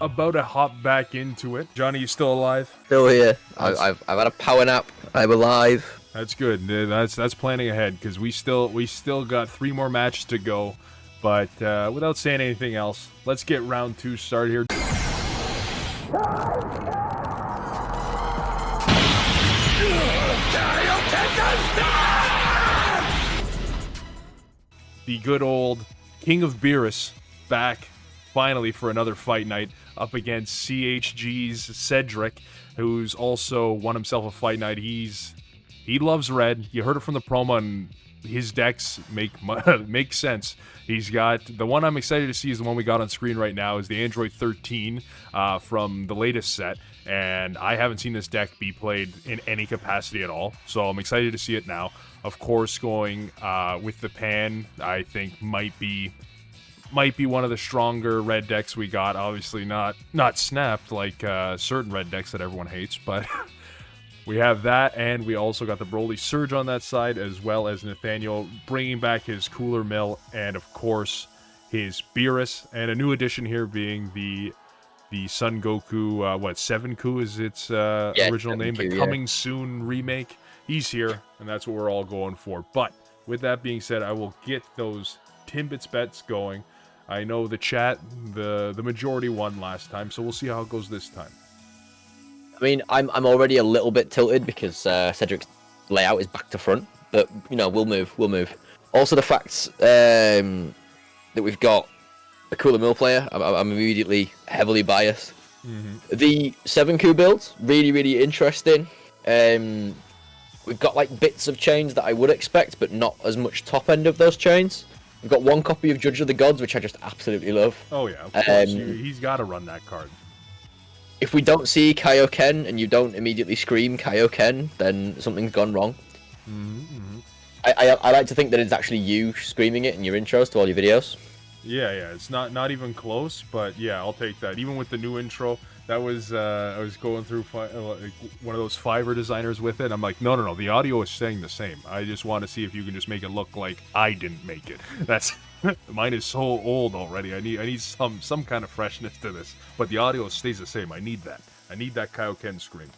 about to hop back into it. Johnny, you still alive? Still here. I've had a power nap. I'm alive. That's good. That's planning ahead because we still got 3 more matches to go. But without saying anything else, let's get round 2 started here. The good old King of Beerus back finally for another fight night up against CHG's Cédric, who's also won himself a fight night. He loves red. You heard it from the promo, and his decks make sense. He's got the one I'm excited to see is the one we got on screen right now is the Android 13 from the latest set, and I haven't seen this deck be played in any capacity at all, so I'm excited to see it now. Of course, going with the Pan, I think might be one of the stronger red decks we got. Obviously not snapped like certain red decks that everyone hates, but we have that, and we also got the Broly Surge on that side, as well as Nathanael bringing back his Cooler Mill, and of course his Beerus, and a new addition here being the Son Goku, 7Ku is its original name, the Coming Soon remake. He's here, and that's what we're all going for. But with that being said, I will get those Timbits bets going. I know the chat, the majority won last time, so we'll see how it goes this time. I mean, I'm already a little bit tilted because Cédric's layout is back to front, but we'll move. Also, the fact that we've got a Cooler Mill player, I'm immediately heavily biased. Mm-hmm. The 7Ku build, really interesting. We've got like bits of chains that I would expect, but not as much top end of those chains. We've got one copy of Judge of the Gods, which I just absolutely love. Oh yeah, of course. He's got to run that card. If we don't see Kaioken and you don't immediately scream Kaioken, then something's gone wrong. Mm-hmm. I like to think that it's actually you screaming it in your intros to all your videos. Yeah, it's not even close, but yeah, I'll take that. Even with the new intro, that was I was going through one of those Fiverr designers with it. I'm like, no, the audio is staying the same. I just want to see if you can just make it look like I didn't make it. That's mine is so old already. I need some kind of freshness to this, but the audio stays the same. I need that. I need that Kaioken scream.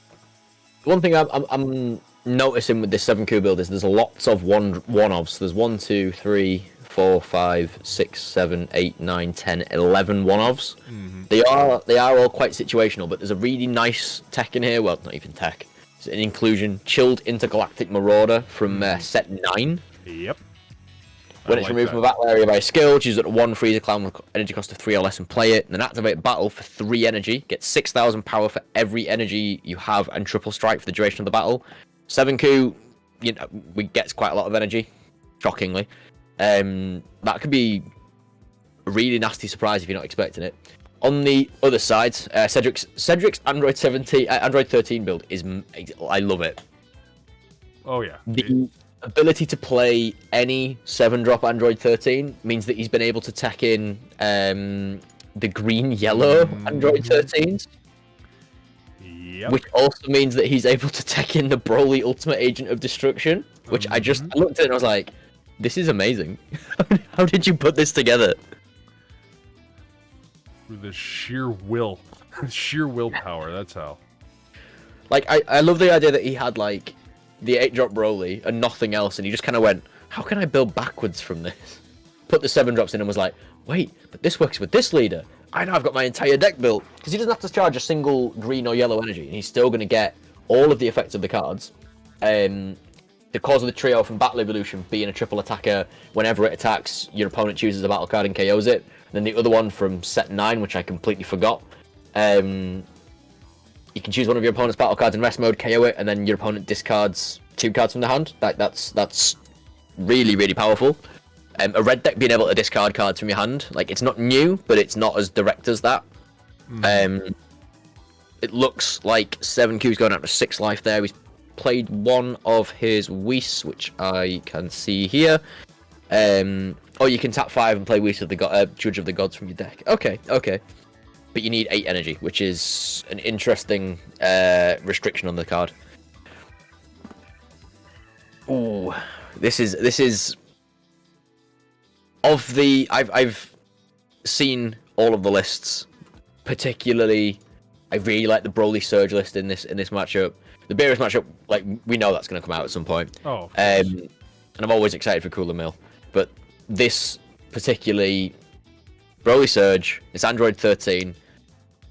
One thing I'm noticing with this 7Ku build is there's lots of one-offs. There's 1, 2, 3, 4, 5, 6, 7, 8, 9, 10, 11 one-offs. Mm-hmm. They are all quite situational, but there's a really nice tech in here. Well, not even tech. It's an inclusion. Chilled Intergalactic Marauder from set 9. Yep. When it's removed from a battle area by a skill, choose at 1 Freezer Clown with energy cost of 3 or less and play it. And then activate battle for 3 energy. Get 6,000 power for every energy you have and triple strike for the duration of the battle. 7Ku, we gets quite a lot of energy, shockingly. That could be a really nasty surprise if you're not expecting it. On the other side, Cédric's Android 13 build is, I love it. Oh yeah. The ability to play any 7-drop Android 13 means that he's been able to tech in the green-yellow Android 13s. Yep. Which also means that he's able to tech in the Broly Ultimate Agent of Destruction, which I looked at it and I was like, this is amazing. How did you put this together? With the sheer will. Sheer willpower, that's how. Like, I love the idea that he had, like, the 8-drop Broly and nothing else, and he just kind of went, how can I build backwards from this? Put the 7-drops in and was like, wait, but this works with this leader. I know I've got my entire deck built. Because he doesn't have to charge a single green or yellow energy, and he's still going to get all of the effects of the cards. The cause of the trio from Battle Evolution being a triple attacker, whenever it attacks, your opponent chooses a battle card and KOs it. And then the other one from set 9, which I completely forgot. You can choose one of your opponent's battle cards in rest mode, KO it, and then your opponent discards 2 cards from the hand. That's really powerful. A red deck being able to discard cards from your hand, like, it's not new, but it's not as direct as that. It looks like 7Ku's going out to 6 life there. He's played one of his Whis, which I can see here. Oh, you can tap 5 and play Whis of the Judge of the Gods from your deck. Okay. But you need 8 energy, which is an interesting restriction on the card. Ooh, this is of the I've seen all of the lists. particularly, I really like the Broly Surge list in this matchup. The Beerus matchup, like, we know that's going to come out at some point. Oh, and I'm always excited for Cooler Mill. But this particularly, Broly Surge, it's Android 13,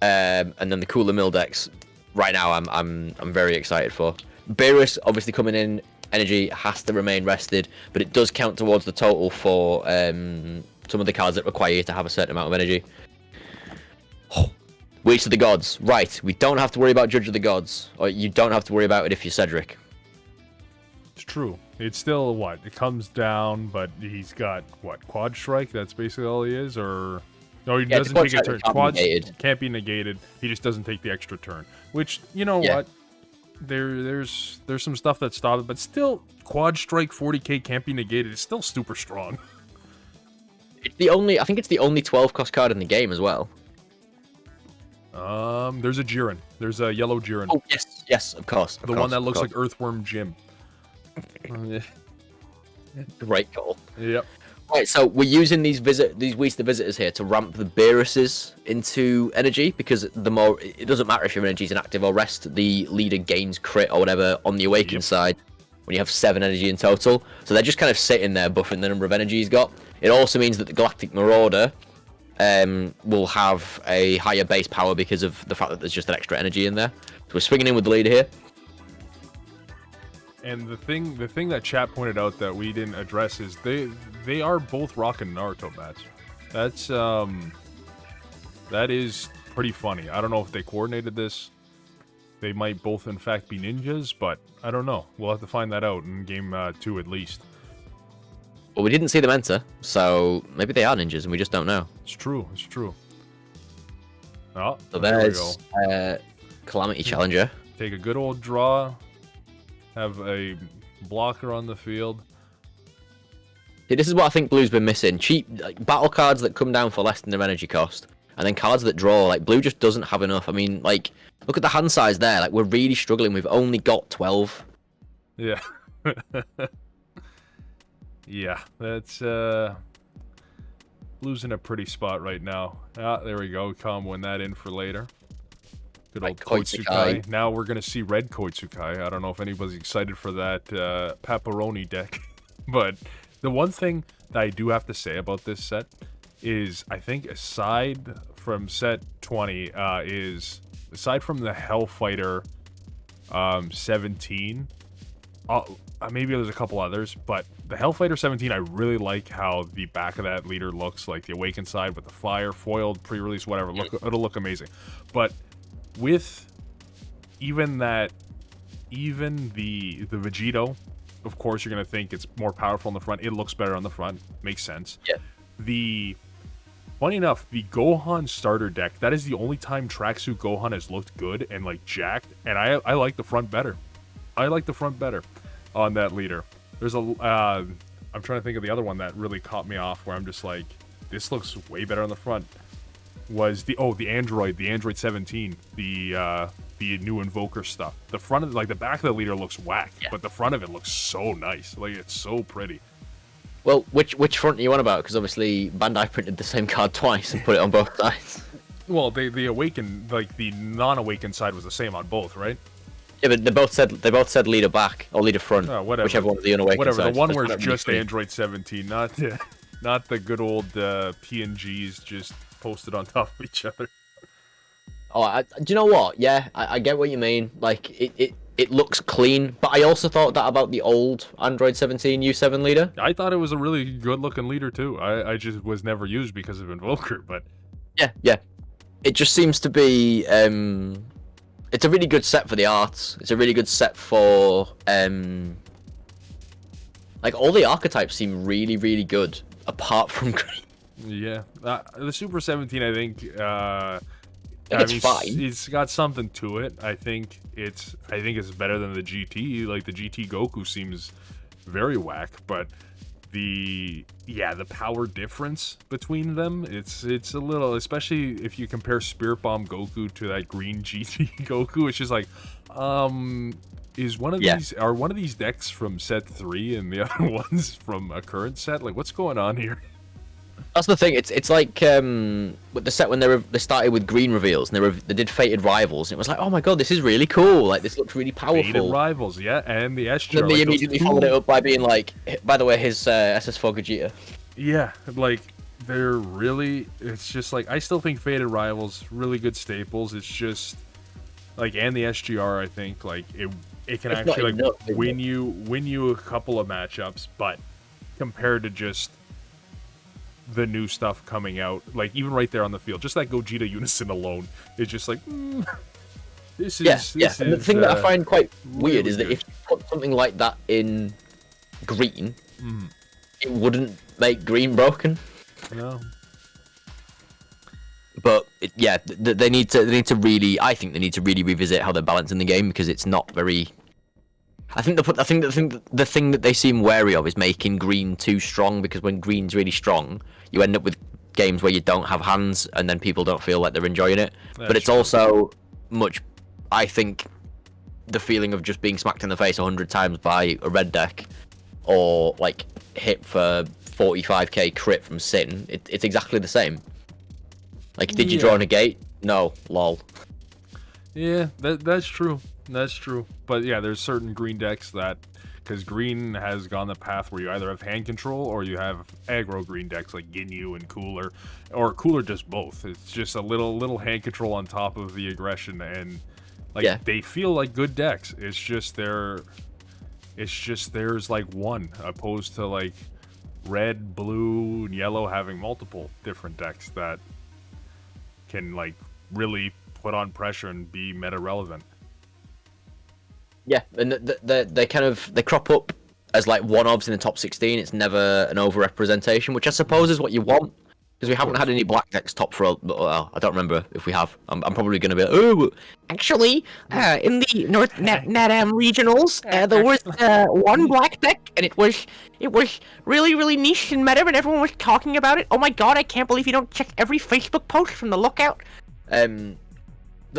and then the Cooler Mill decks. Right now, I'm very excited for. Beerus obviously coming in. Energy has to remain rested, but it does count towards the total for some of the cards that require you to have a certain amount of energy. Reach of the Gods. Right, we don't have to worry about Judge of the Gods. Or you don't have to worry about it if you're Cédric. It's true. It's still, what? It comes down, but he's got, what, Quad Strike? That's basically all he is? Or... No, he doesn't take a turn. Quads can't be negated. He just doesn't take the extra turn. Which, you know what? There's some stuff that stopped it, but still, Quad Strike 40k can't be negated. It's still super strong. It's the only... I think it's the only 12-cost card in the game as well. There's a Jiren. There's a yellow Jiren. Oh, yes, of course. The one that looks like Earthworm Jim. Great call. Yep. Right, so we're using these Weast the Visitors here to ramp the Beeruses into energy, because the more... It doesn't matter if your energy is inactive or rest, the leader gains crit or whatever on the Awakened side when you have 7 energy in total. So they're just kind of sitting there buffering the number of energy he's got. It also means that the Galactic Marauder will have a higher base power because of the fact that there's just an extra energy in there. So we're swinging in with the leader here. And the thing that chat pointed out that we didn't address is they are both rocking Naruto bats. That is pretty funny. I don't know if they coordinated this. They might both in fact be ninjas, but I don't know. We'll have to find that out in game 2 at least. Well, we didn't see them enter, so maybe they are ninjas and we just don't know. It's true. It's true. Oh, so there's Calamity Challenger. Take a good old draw. Have a blocker on the field. See, this is what I think Blue's been missing. Cheap battle cards that come down for less than their energy cost. And then cards that draw. Like, Blue just doesn't have enough. I mean, like, look at the hand size there. Like, we're really struggling. We've only got 12. Yeah. Yeah, that's, Blue's in a pretty spot right now. Ah, there we go. Comboing that in for later. Good old Koitsukai. Now we're going to see red Koitsukai. I don't know if anybody's excited for that Pepperoni deck. But the one thing that I do have to say about this set is, I think aside from set 20, aside from the Hellfighter 17, maybe there's a couple others, but the Hellfighter 17, I really like how the back of that leader looks, like the Awakened side with the fire, foiled, pre-release, whatever. It'll look amazing. But with even the Vegito, of course, you're going to think it's more powerful in the front. It looks better on the front. Makes sense. Yeah. Funny enough, the Gohan starter deck, that is the only time Tracksuit Gohan has looked good and, like, jacked. And I like the front better. I like the front better on that leader. There's I'm trying to think of the other one that really caught me off where I'm just like, this looks way better on the front. Was the Android 17, the new Invoker stuff. The front of, like, the back of the leader looks whack, but the front of it looks so nice. Like, it's so pretty. Well, which front are you on about? Because obviously Bandai printed the same card twice and put it on both sides. Well, the Awakened, like the non-Awakened side was the same on both, right? Yeah, but they both said leader back or leader front, whichever one was the unawakened whatever. side. The one where it's just Android 17, not the good old PNGs just posted on top of each other. Oh, do you know what? Yeah, I get what you mean. Like, it looks clean, but I also thought that about the old Android 17 U7 leader. I thought it was a really good-looking leader, too. I just was never used because of Invoker, but... Yeah. It just seems to be... It's a really good set for the arts. It's a really good set for... Like, all the archetypes seem really, really good, apart from green. Yeah. The Super 17, I think... it's fine. It's got something to it. I think it's better than the GT. Like, the GT Goku seems very whack, but the power difference between them, it's a little, especially if you compare Spirit Bomb Goku to that green GT Goku, it's just like, is one of these decks from set 3 and the other ones from a current set? Like, what's going on here? That's the thing. It's like with the set when they started with green reveals and they did Fated Rivals. And it was like, oh my god, this is really cool. Like this looks really powerful. Fated Rivals, yeah, and the SGR. And then they immediately followed it up by being like, by the way, his SS4 Gogeta. Yeah, like they're really. It's just like I still think Fated Rivals really good staples. It's just like, and the SGR, I think like it can It's actually not like enough, win you a couple of matchups, but compared to just the new stuff coming out, like even right there on the field, just that Gogeta Unison alone is just like this is yeah. And the thing that I find quite weird really is that good. if you put something like that in green, it wouldn't make green broken. No. But they need to really. I think they need to really revisit how they're balancing the game because it's not very. I think the thing that they seem wary of is making green too strong, because when green's really strong, you end up with games where you don't have hands and then people don't feel like they're enjoying it. But it's also much, I think, the feeling of just being smacked in the face 100 times by a red deck or like hit for 45k crit from Sin. It's exactly the same. Like, did you draw a negate? No, lol. Yeah, that's true. That's true. But yeah, there's certain green decks that, because green has gone the path where you either have hand control or you have aggro green decks like Ginyu and Cooler, or Cooler just both. It's just a little hand control on top of the aggression, and like they feel like good decks. It's just there's like one, opposed to like red, blue, and yellow having multiple different decks that can like really put on pressure and be meta relevant. Yeah, and they crop up as like one-ofs in the top 16. It's never an over-representation, which I suppose is what you want, because we haven't had any black decks top for. Well, I don't remember if we have. I'm probably going to be like, oh, actually, in the North NatAm regionals, there was one black deck, and it was really, really niche and meta, and everyone was talking about it. Oh my god, I can't believe you don't check every Facebook post from the Lookout. I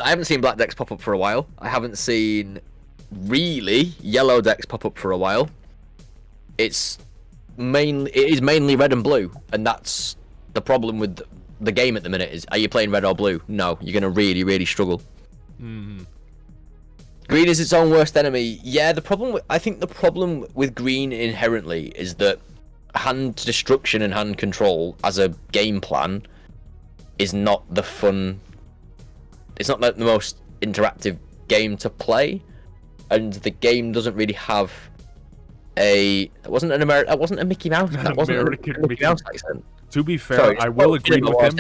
haven't seen black decks pop up for a while. I haven't seen really yellow decks pop up for a while. It is mainly red and blue, and that's the problem with the game at the minute. Is, are you playing red or blue? No, you're gonna really struggle. Green is its own worst enemy. Yeah, I think the problem with green inherently is that hand destruction and hand control as a game plan is not the fun. It's not like the most interactive game to play, and the game doesn't really have that wasn't a Mickey Mouse. That wasn't a Mickey Mouse accent. To be fair, I will agree with him.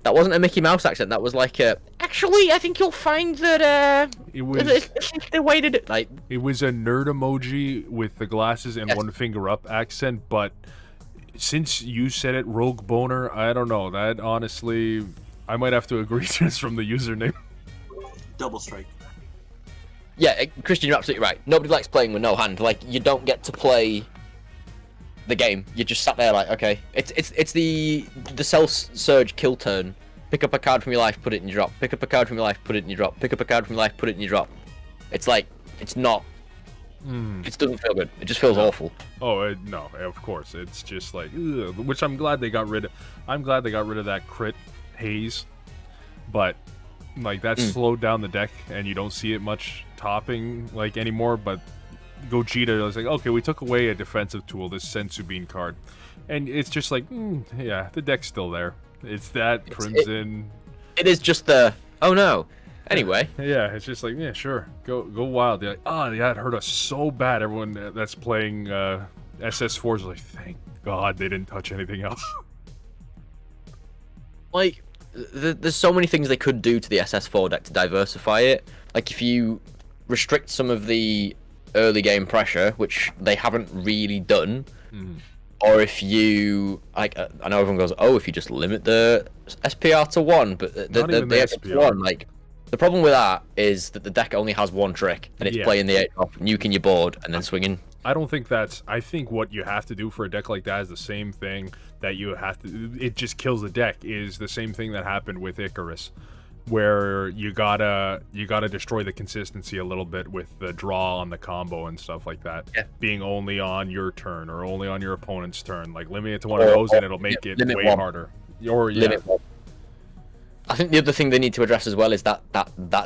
That wasn't a Mickey Mouse accent. That was like actually, I think you'll find that it was the way to do. Like, it was a nerd emoji with the glasses and one finger up accent. But since you said it, Rogue Boner, I don't know. That honestly, I might have to agree just from the username. Double strike. Yeah, Christian, you're absolutely right. Nobody likes playing with no hand. Like, you don't get to play the game. You just sat there like, okay. It's the Cell Surge kill turn. Pick up a card from your life, put it in your drop. Pick up a card from your life, put it in your drop. Pick up a card from your life, put it in your drop. It's like, it's not. It doesn't feel good. It just feels awful. Oh no, of course. It's just like, ugh, which I'm glad they got rid of. I'm glad they got rid of that crit haze, but like that slowed down the deck, and you don't see it much topping like anymore. But Gogeta was like, okay, we took away a defensive tool, this Sensu Bean card, and it's just like, yeah, the deck's still there. It's that Crimson. It is just the oh no. Anyway. Yeah, it's just like, yeah, sure, go wild. They're like, oh yeah, it hurt us so bad. Everyone that's playing SS4 is like, thank God they didn't touch anything else. Like, there's so many things they could do to the SS4 deck to diversify it. Like, if you restrict some of the early game pressure, which they haven't really done, or if you, like, I know everyone goes, oh, if you just limit the SPR to 1, but the SPR 1, like, the problem with that is that the deck only has one trick, and it's playing the 8-drop, nuking your board, and then swinging. I don't think that's... I think what you have to do for a deck like that is the same thing that you have to... It just kills the deck, is the same thing that happened with Icarus. where you gotta destroy the consistency a little bit with the draw on the combo and stuff like that. Yeah. Being only on your turn or only on your opponent's turn, like limit it to one of those, and it'll make it way harder. Or Limit one. I think the other thing they need to address as well is that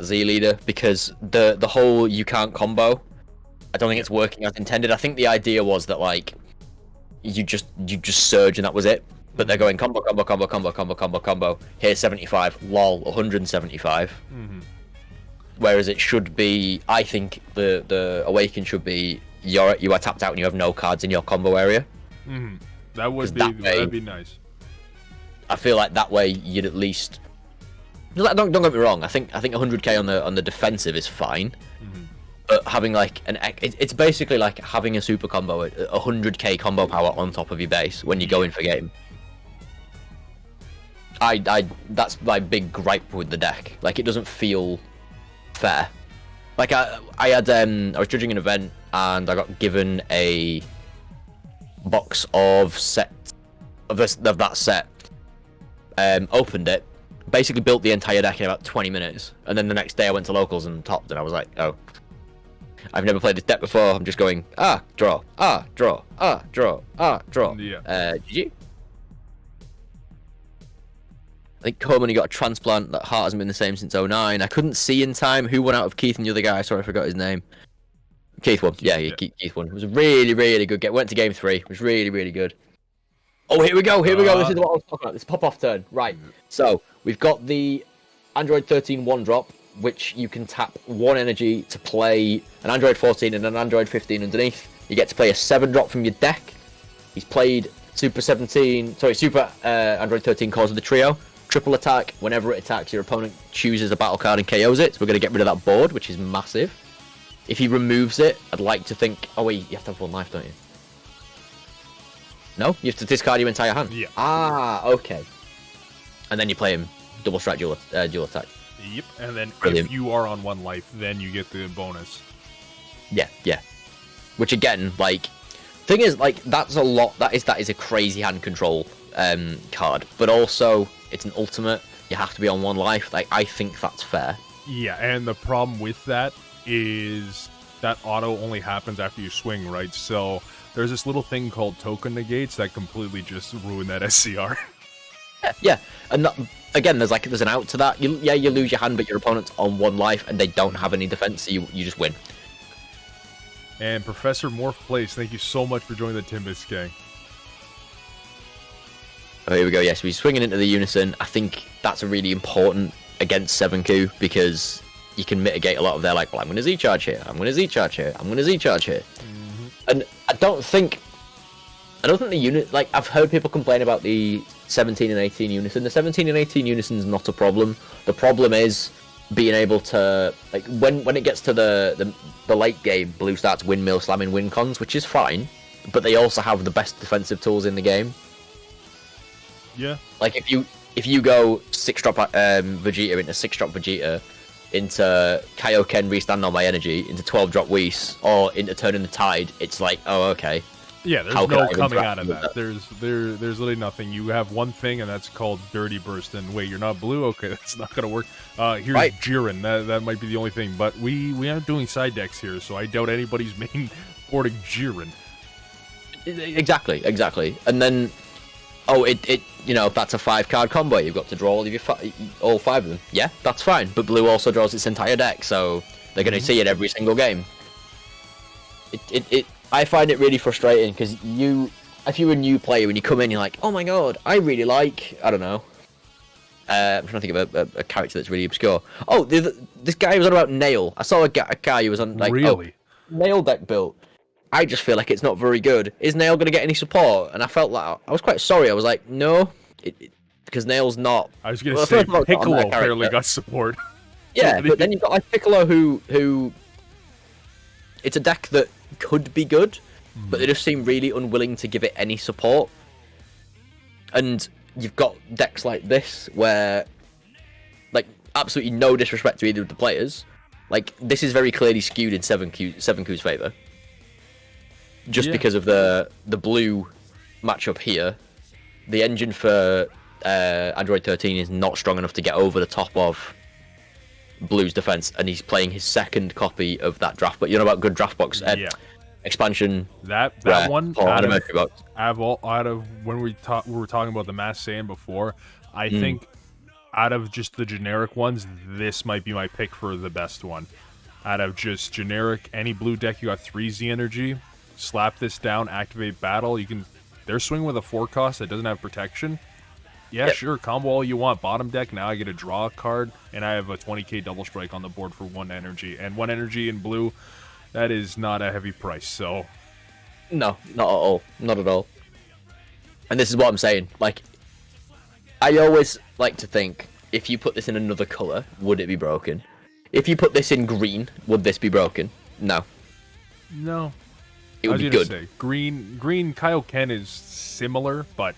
Z leader, because the whole you can't combo, I don't think it's working as intended. I think the idea was that like you just surge and that was it. But they're going combo. Here's 75. Lol, 175. Mm-hmm. Whereas it should be, I think the Awaken should be you are tapped out and you have no cards in your combo area. Mm-hmm. That'd be nice. I feel like that way you'd at least. Don't get me wrong. I think 100k on the defensive is fine. Mm-hmm. But having like it's basically like having a super combo, a 100k combo power on top of your base when you go in for game. That's my big gripe with the deck. Like, it doesn't feel fair. Like I was judging an event and I got given a box of that set. Opened it, basically built the entire deck in about 20 minutes, and then the next day I went to locals and topped, and I was like, oh, I've never played this deck before. I'm just going draw, draw, draw. Yeah. GG. I think Coleman, he got a transplant. That heart hasn't been the same since 09. I couldn't see in time who went out of Keith and the other guy. Sorry, I forgot his name. Keith won. Yeah. Keith won. It was a really, really good game. Went to game 3. It was really, really good. Oh, here we go. This is what I was talking about. This pop-off turn. Right. So, we've got the Android 13 1-drop, which you can tap 1 energy to play an Android 14 and an Android 15 underneath. You get to play a 7-drop from your deck. He's played Super Android 13 Cause of the Trio. Triple attack. Whenever it attacks, your opponent chooses a battle card and KOs it. So we're going to get rid of that board, which is massive. If he removes it, I'd like to think... Oh, wait, you have to have 1 life, don't you? No? You have to discard your entire hand? Yeah. Ah, okay. And then you play him double strike dual attack. Yep, and then Brilliant. If you are on 1 life, then you get the bonus. Yeah. Which again, like... Thing is, like, that's a lot... That is a crazy hand control card. But also... It's an ultimate. You have to be on 1 life. Like, I think that's fair. Yeah, and the problem with that is that auto only happens after you swing, right? So there's this little thing called token negates that completely just ruin that SCR. Yeah. And that, again, there's an out to that. You lose your hand, but your opponent's on 1 life and they don't have any defense, so you just win. And Professor Morph Place, thank you so much for joining the Timbits gang. Oh, here we go. Yes, we're swinging into the Unison. I think that's a really important against 7Q because you can mitigate a lot of their, like, well, I'm going to Z-charge here, I'm going to Z-charge here, I'm going to Z-charge here. Mm-hmm. And I don't think the unit, like, I've heard people complain about the 17 and 18 Unison. The 17 and 18 Unison's not a problem. The problem is being able to, like, when it gets to the late game, Blue starts windmill slamming win cons, which is fine, but they also have the best defensive tools in the game. Yeah. Like, if you go 6-drop Vegeta into 6-drop Vegeta, into Kaioken restand on my energy, into 12-drop Whis, or into turning the tide, it's like, oh, okay. Yeah, there's no coming out of that. There's literally nothing. You have one thing, and that's called Dirty Burst. And wait, you're not blue? Okay, that's not gonna work. Here's right. Jiren. That might be the only thing. But we aren't doing side decks here, so I doubt anybody's main boarding Jiren. Exactly. And then, that's a 5-card combo. You've got to draw all 5 of them. Yeah, that's fine. But blue also draws its entire deck, so they're gonna see it every single game. I find it really frustrating because if you're a new player, when you come in, you're like, oh my god, I really like, I don't know. I'm trying to think of a character that's really obscure. Oh, this guy was on about Nail. I saw a guy who was on, like, really? Nail deck built. I just feel like it's not very good. Is Nail going to get any support? And I felt like, I was quite sorry. I was like, no, because Nail's not. I was going to say, Piccolo apparently got support. Yeah, but then you've got, like, Piccolo who it's a deck that could be good, but they just seem really unwilling to give it any support. And you've got decks like this where, like, absolutely no disrespect to either of the players, like, this is very clearly skewed in 7Q's favor, just because of the blue matchup here. The engine for Android 13 is not strong enough to get over the top of Blue's defense, and he's playing his second copy of that draft. But you know about good draft box expansion. That rare, one or out anniversary box. out of when we were talking about the Mass Saiyan before, I think out of just the generic ones, this might be my pick for the best one. Out of just generic, any blue deck, you got 3 Z energy. Slap this down, activate battle. You can. They're swinging with a 4 cost that doesn't have protection. Yeah, sure, combo all you want. Bottom deck, now I get to draw a card, and I have a 20k double strike on the board for 1 energy. And 1 energy in blue, that is not a heavy price, so... No, not at all. Not at all. And this is what I'm saying. Like, I always like to think, if you put this in another colour, would it be broken? If you put this in green, would this be broken? No. No. It would be good. Say, green Kaioken is similar, but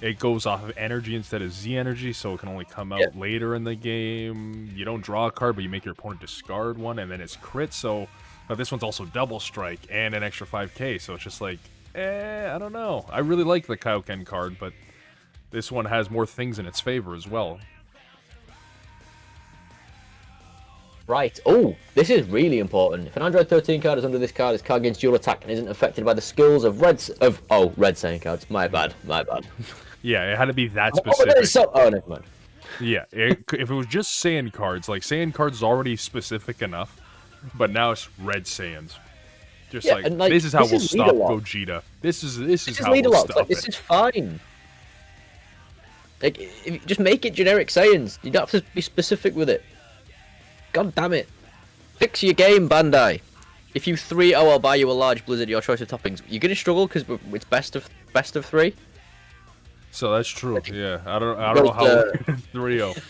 it goes off of energy instead of Z energy, so it can only come out later in the game. You don't draw a card, but you make your opponent discard one, and then it's crit, so... But this one's also double strike and an extra 5k, so it's just like, I don't know. I really like the Kaioken card, but this one has more things in its favor as well. Right. Oh, this is really important. If an Android 13 card is under this card, its card gains dual attack and isn't affected by the skills of Red Saiyan cards. My bad. Yeah, it had to be that specific. Oh, never mind. Yeah, if it was just Saiyan cards, like Saiyan cards is already specific enough, but now it's Red Saiyans. Just like this is how we'll stop Gogeta. This is how we'll stop it. This is fine. Like, just make it generic Saiyans. You don't have to be specific with it. God damn it. Fix your game, Bandai. If you 3-0, I'll buy you a large blizzard, your choice of toppings. You're going to struggle because it's best of 3. So that's true, yeah. I don't know how 3-0.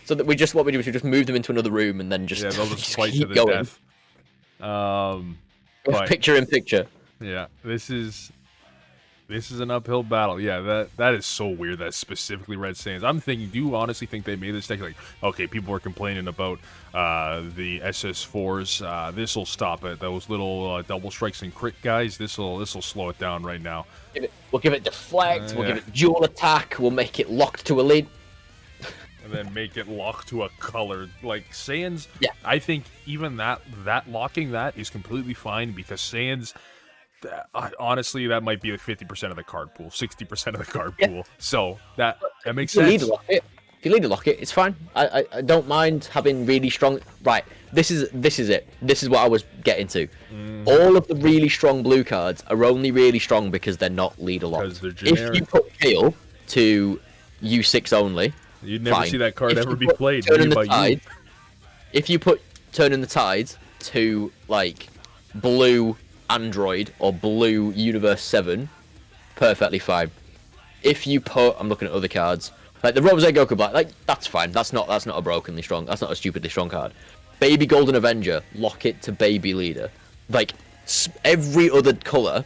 So that what we do is we just move them into another room and then just they'll just fight to the going. Death. Picture in picture. Yeah, this is an uphill battle. Yeah, that is so weird. That specifically Red Saiyans. I'm thinking, do you honestly think they made this deck like, okay, people were complaining about the SS4s. This will stop it. Those little double strikes and crit guys. This will slow it down right now. We'll give it deflect. We'll give it dual attack. We'll make it locked to a lead. And then make it lock to a color. Like Saiyans, yeah. I think even that locking that is completely fine because Saiyans. Honestly, that might be like 50% of the card pool, 60% of the card pool. So that makes sense. If you lead to lock it, it's fine. I don't mind having really strong. Right, this is it. This is what I was getting to. All of the really strong blue cards are only really strong because they're not leader locked. If you put Kale to U6 only, you'd never see that card ever be played. If you put Turn in the Tides to like blue Android or blue Universe 7, perfectly fine. If you put, I'm looking at other cards, like the Rose Goku Black, like that's fine. That's not a brokenly strong. That's not a stupidly strong card. Baby Golden Avenger, lock it to Baby Leader. Like every other color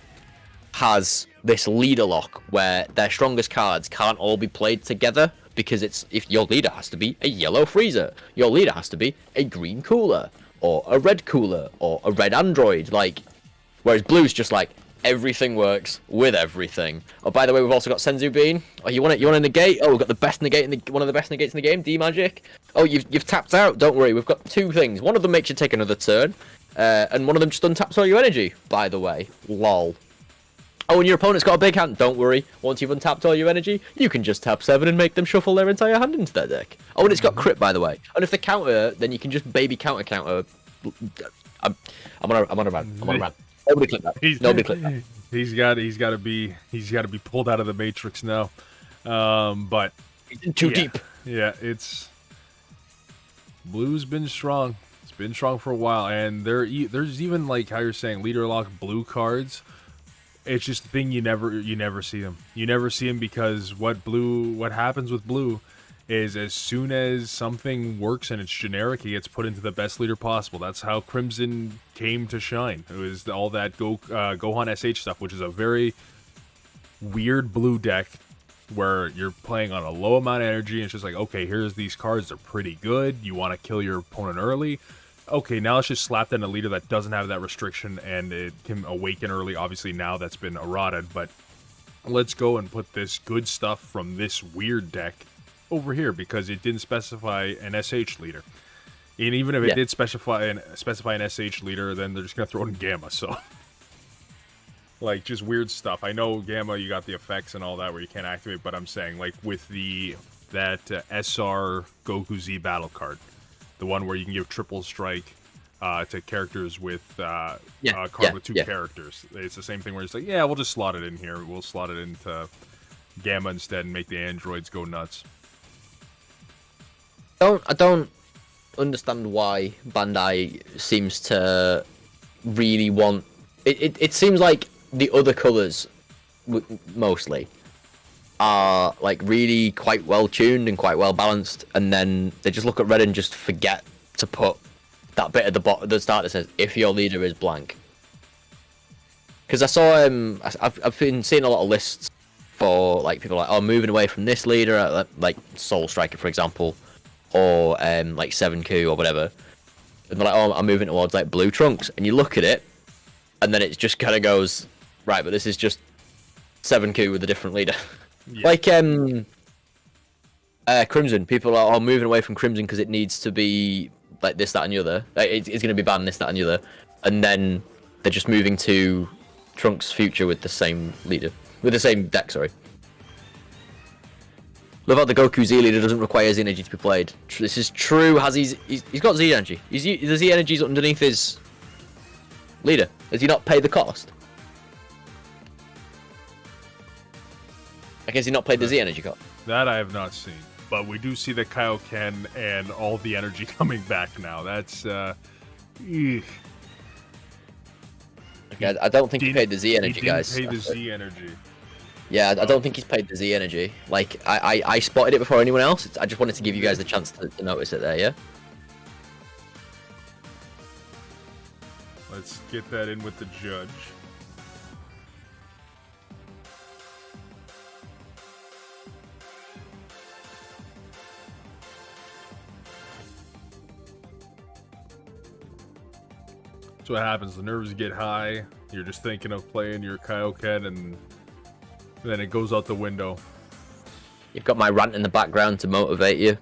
has this leader lock where their strongest cards can't all be played together because if your leader has to be a yellow Freezer, your leader has to be a green Cooler or a red Cooler or a red Android, like. Whereas blue's just like everything works with everything. Oh, by the way, we've also got Senzu Bean. Oh, you want to negate? Oh, we've got the best negate one of the best negates in the game, D Magic. Oh, you've tapped out. Don't worry, we've got 2 things. One of them makes you take another turn, and one of them just untaps all your energy. By the way, lol. Oh, and your opponent's got a big hand. Don't worry. Once you've untapped all your energy, you can just tap 7 and make them shuffle their entire hand into their deck. Oh, and it's got crit, by the way. And if they counter, then you can just baby counter. I'm on a rant. Nobody clip that. Nobody clip that. He's got to be pulled out of the Matrix now. But too deep. Yeah, blue's been strong. It's been strong for a while, and there's even like how you're saying leader lock blue cards. It's just the thing you never see them. You never see them because what happens with blue is as soon as something works and it's generic, it gets put into the best leader possible. That's how Crimson came to shine. It was all that Gohan SH stuff, which is a very weird blue deck where you're playing on a low amount of energy and it's just like, okay, here's these cards, they're pretty good. You want to kill your opponent early. Okay, now let's just slap down a leader that doesn't have that restriction and it can awaken early. Obviously now that's been eroded, but let's go and put this good stuff from this weird deck into this over here because it didn't specify an SH leader. And even if it did specify an SH leader, then they're just gonna throw it in Gamma. So, like, just weird stuff. I know Gamma, you got the effects and all that where you can't activate, but I'm saying like with that SR Goku Z battle card, the one where you can give triple strike to characters with a card with two characters. It's the same thing where it's like, yeah, we'll just slot it in here. We'll slot it into Gamma instead and make the androids go nuts. I don't understand why Bandai seems to really want it. It seems like the other colors mostly are like really quite well tuned and quite well balanced, and then they just look at red and just forget to put that bit at the start that says if your leader is blank. Because I saw I've been seeing a lot of lists for like people like, oh, moving away from this leader, like Soul Striker for example, or like 7Ku or whatever, and they're like, oh, I'm moving towards like Blue Trunks, and you look at it and then it just kind of goes, right, but this is just 7Ku with a different leader. Like Crimson, people are moving away from Crimson because it needs to be like this, that, and the other. Like, it's going to be banned this, that, and the other, and then they're just moving to Trunks Future with the same leader, with the same deck. Sorry. Love how the Goku Z leader doesn't require Z energy to be played. This is true. He's got Z energy. The Z energy's underneath his leader. Has he not paid the cost? I guess he not played the Z energy card. That I have not seen. But we do see the Kaioken and all the energy coming back now. That's, Okay, I don't think he paid the Z energy, guys. He didn't pay the Z energy. Yeah, I don't think he's paid the Z energy. Like, I spotted it before anyone else. I just wanted to give you guys the chance to notice it there, yeah? Let's get that in with the judge. That's what happens. The nerves get high. You're just thinking of playing your Kaioken, and then it goes out the window. You've got my rant in the background to motivate you.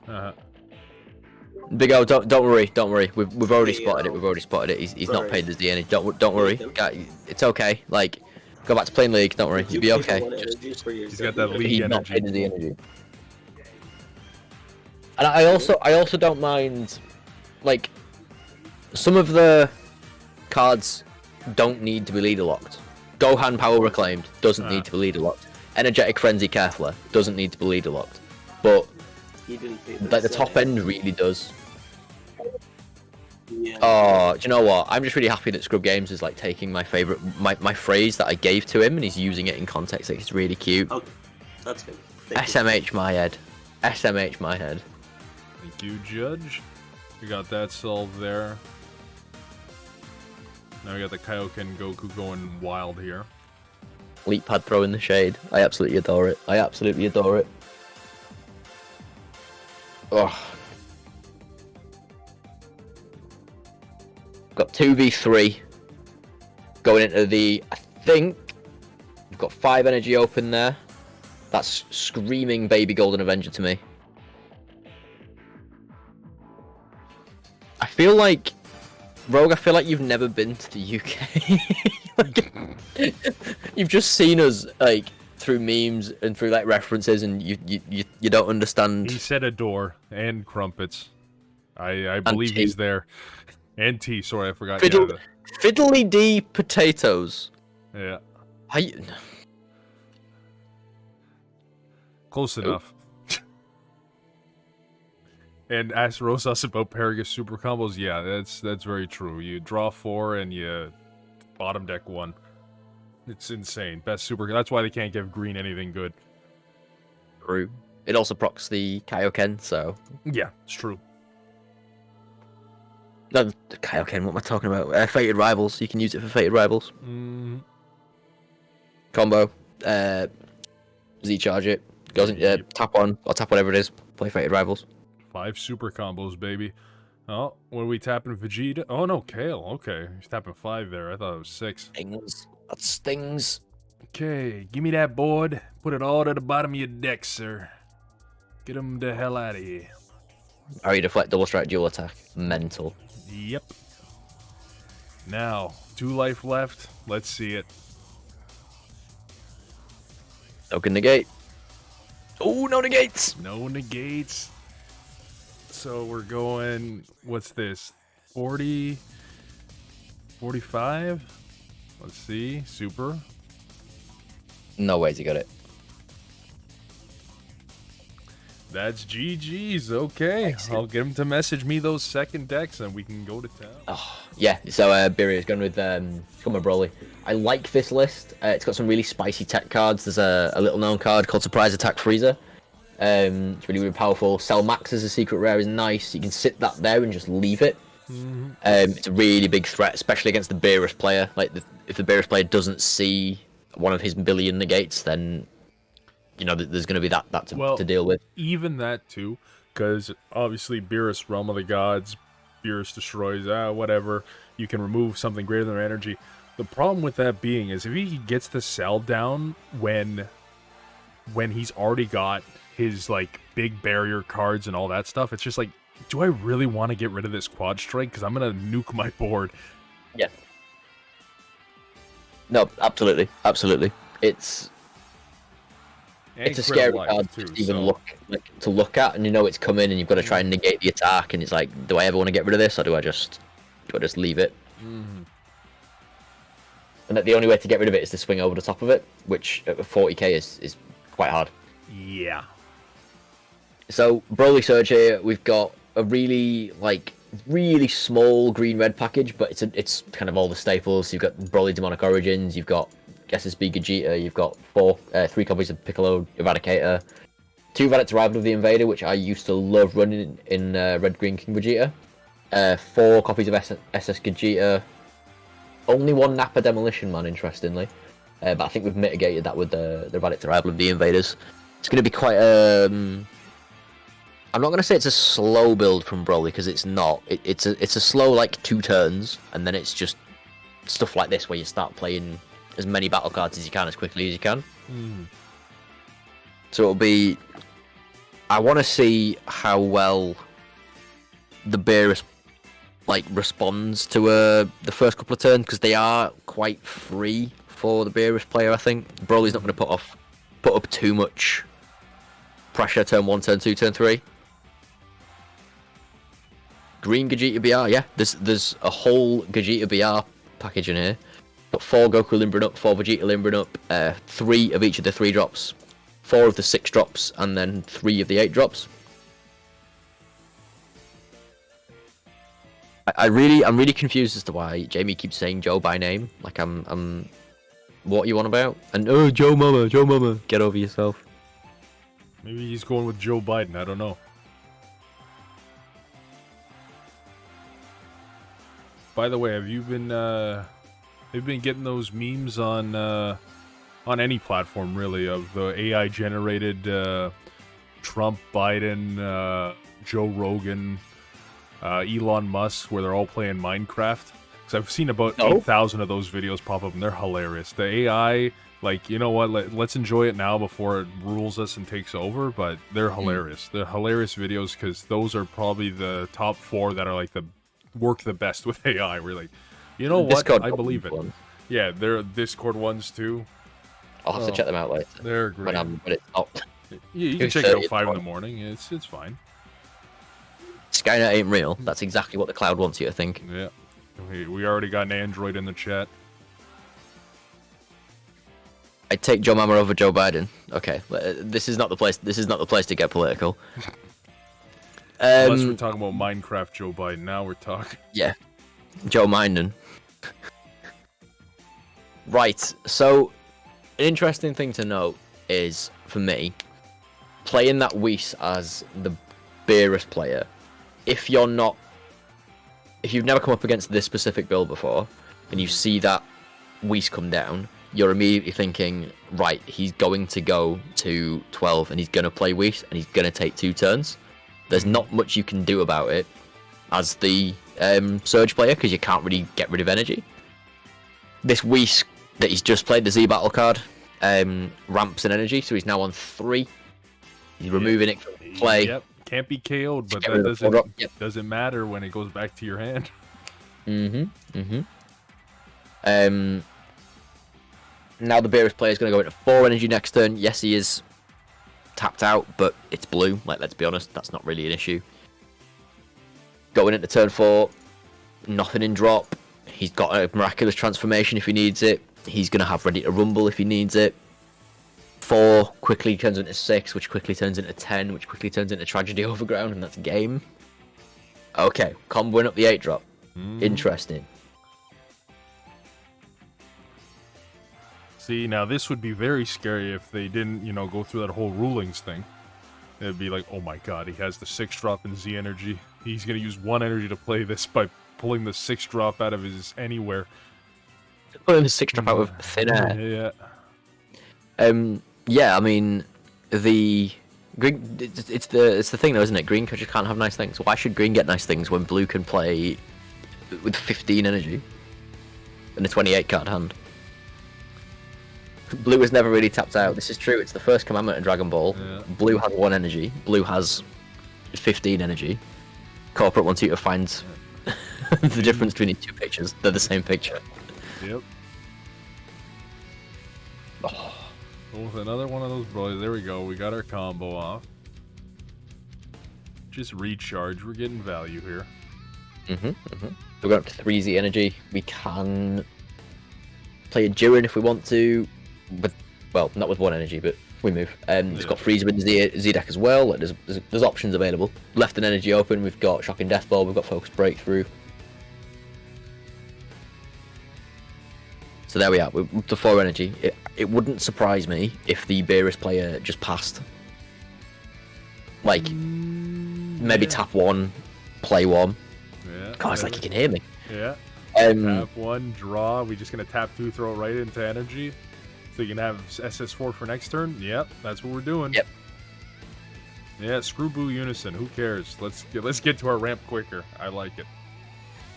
Big O, don't worry. We've already spotted it. We've already spotted it. He's not paid the Z energy. Don't worry. It's okay. Like, go back to playing League. Don't worry. You'll be okay. He's got that League energy. Not paid the Z energy. And I also don't mind, like, some of the cards don't need to be leader locked. Gohan Power Reclaimed doesn't need to be leader locked. Energetic Frenzy Carefler doesn't need to be leader locked. But like the top end really does. Yeah. Oh, do you know what? I'm just really happy that Scrub Games is like taking my favorite, my phrase that I gave to him, and he's using it in context. Like, it's really cute. Okay, that's good. SMH my head. SMH my head. Thank you, Judge. We got that solved there. Now we got the Kaioken Goku going wild here. Leap pad throw in the shade. I absolutely adore it. I absolutely adore it. Oh. Got 2v3 going into the, I think we've got 5 energy open there. That's screaming Baby Golden Avenger to me. I feel like, Rogue, I feel like you've never been to the UK. Like, you've just seen us like through memes and through like references, and you don't understand. He said adore and crumpets. I believe he's there. And tea. Sorry, I forgot. Fiddly D potatoes. Yeah. I... Close enough. And ask Rosas about Paragus super combos. Yeah, that's very true. You draw 4 and you bottom deck 1. It's insane. Best super. That's why they can't give green anything good. True. It also procs the Kaioken, so. Yeah, it's true. No, the Kaioken. What am I talking about? Fated Rivals. You can use it for Fated Rivals. Combo. Z charge it. Goes in. Tap on or tap whatever it is. Play Fated Rivals. 5 super combos, baby. Oh, what are we tapping? Vegeta? Oh, no, Kale. Okay. He's tapping 5 there. I thought it was 6. Stings. That stings. Okay, give me that board. Put it all to the bottom of your deck, sir. Get him the hell out of here. Parry, deflect, double strike, dual attack. Mental. Yep. Now, 2 life left. Let's see it. Token negate. Oh, no negates! No negates. So we're going, what's this? 40? 45? Let's see. Super. No ways he got it. That's GG's. Okay. I'll get him to message me those second decks and we can go to town. Oh, yeah, so Beerus going with Scummer Broly. I like this list. It's got some really spicy tech cards. There's a little known card called Surprise Attack Freezer. It's really, really powerful. Cell Max as a secret rare is nice. You can sit that there and just leave it. It's a really big threat, especially against the Beerus player. Like, if the Beerus player doesn't see one of his billion negates, then you know there's going to be that to deal with. Even that too, because obviously Beerus, Realm of the Gods, Beerus destroys, whatever. You can remove something greater than their energy. The problem with that being is if he gets the cell down when he's already got his like big barrier cards and all that stuff, it's just like, do I really want to get rid of this quad strike? Because I'm gonna nuke my board. Yeah. No, absolutely. It's a scary card too, to even to look at, and you know it's coming, and you've got to try and negate the attack, and it's like, do I ever want to get rid of this, or do I just leave it? And that the only way to get rid of it is to swing over the top of it, which at 40k is quite hard. Yeah. So Broly Surge here, we've got a really small green-red package, but it's kind of all the staples. You've got Broly Demonic Origins, you've got SSB Gogeta, you've got 3 copies of Piccolo Eradicator, 2 Relic Arrival of the Invader, which I used to love running in Red Green King Vegeta, 4 copies of SS Gogeta, only 1 Nappa Demolition Man, interestingly, but I think we've mitigated that with the Relic Arrival of the Invaders. It's going to be quite I'm not going to say it's a slow build from Broly, because it's not. It's a slow, like, 2 turns, and then it's just stuff like this where you start playing as many battle cards as you can as quickly as you can. So it'll be... I want to see how well the Beerus responds to the first couple of turns, because they are quite free for the Beerus player, I think. Broly's not going to put up too much pressure turn 1, turn 2, turn 3. Green Gogeta BR, yeah. There's a whole Gogeta BR package in here. Got 4 Goku Limbrin up, 4 Vegeta Limbrin up, 3 of each of the 3 drops, 4 of the 6 drops, and then 3 of the 8 drops. I'm really confused as to why Jamie keeps saying Joe by name. Like I'm what you on about? And Joe Mama, get over yourself. Maybe he's going with Joe Biden. I don't know. By the way, have you been getting those memes on any platform really of the AI generated Trump, Biden, Joe Rogan, Elon Musk, where they're all playing Minecraft? Because I've seen about 8,000 of those videos pop up, and they're hilarious. The AI, like, you know what? Let's enjoy it now before it rules us and takes over. But they're hilarious. They're hilarious videos, because those are probably the top 4 that are like work the best with AI. We're like, you know what? Discord I believe it. ones. Yeah, they're Discord ones too. I'll have to check them out later. They're great. When it's not. You can check it out 5 in the morning. It's fine. Skynet ain't real. That's exactly what the cloud wants you to think. Yeah. We already got an Android in the chat. I'd take Joe Mama over Joe Biden. Okay, this is not the place. This is not the place to get political. Unless we're talking about Minecraft Joe Biden. Now we're talking. Yeah, Joe Minden. Right. So, an interesting thing to note is, for me, playing that Whis as the Beerus player. If you've never come up against this specific build before, and you see that Whis come down, you're immediately thinking, right, he's going to go to 12 and he's going to play Whis and he's going to take 2 turns. There's not much you can do about it as the Surge player, because you can't really get rid of energy. This Whis that he's just played, the Z Battle card, ramps in energy, so he's now on 3. He's removing it from Play. Yep, can't be KO'd, but Get rid that of the 4-drop. Yep. doesn't matter when it goes back to your hand. Now the Beerus player is going to go into 4 energy next turn. Yes, he is tapped out, but it's blue. Like, let's be honest, that's not really an issue. Going into turn 4, nothing in drop. He's got a miraculous transformation if he needs it. He's going to have ready to rumble if he needs it. 4 quickly turns into 6, which quickly turns into 10, which quickly turns into Tragedy Overground, and that's game. Okay, comboing up the 8-drop. Interesting. See, now this would be very scary if they didn't, go through that whole rulings thing. It'd be like, oh my god, he has the 6-drop in Z energy. He's going to use 1 energy to play this by pulling the 6-drop out of his anywhere. Pulling the 6-drop out of thin air. Yeah. Yeah, I mean, the green. It's the thing though, isn't it? Green just can't have nice things. Why should green get nice things when blue can play with 15 energy and a 28 card hand? Blue is never really tapped out. This is true. It's the first commandment in Dragon Ball. Yeah. Blue has 1 energy. Blue has 15 energy. Corporate wants you to find the difference between these 2 pictures. They're the same picture. Yep. Oh, with another one of those brothers. There we go. We got our combo off. Just recharge. We're getting value here. We're going up to 3Z energy. We can play a Jiren if we want to. But, well, not with 1 energy, but we move. It's got Freezer in the Z deck as well. Like, there's options available. Left an energy open. We've got Shocking Death Ball. We've got Focus Breakthrough. So there we are. We're up to 4 energy. It wouldn't surprise me if the Beerus player just passed. Like, maybe tap 1, play 1. Yeah. God, it's like you can hear me. Yeah. Tap 1, draw. We're just going to tap 2, throw it right into energy. So you can have SS4 for next turn. Yep, that's what we're doing. Yep. Yeah, screw Boo Unison. Who cares? Let's get to our ramp quicker. I like it.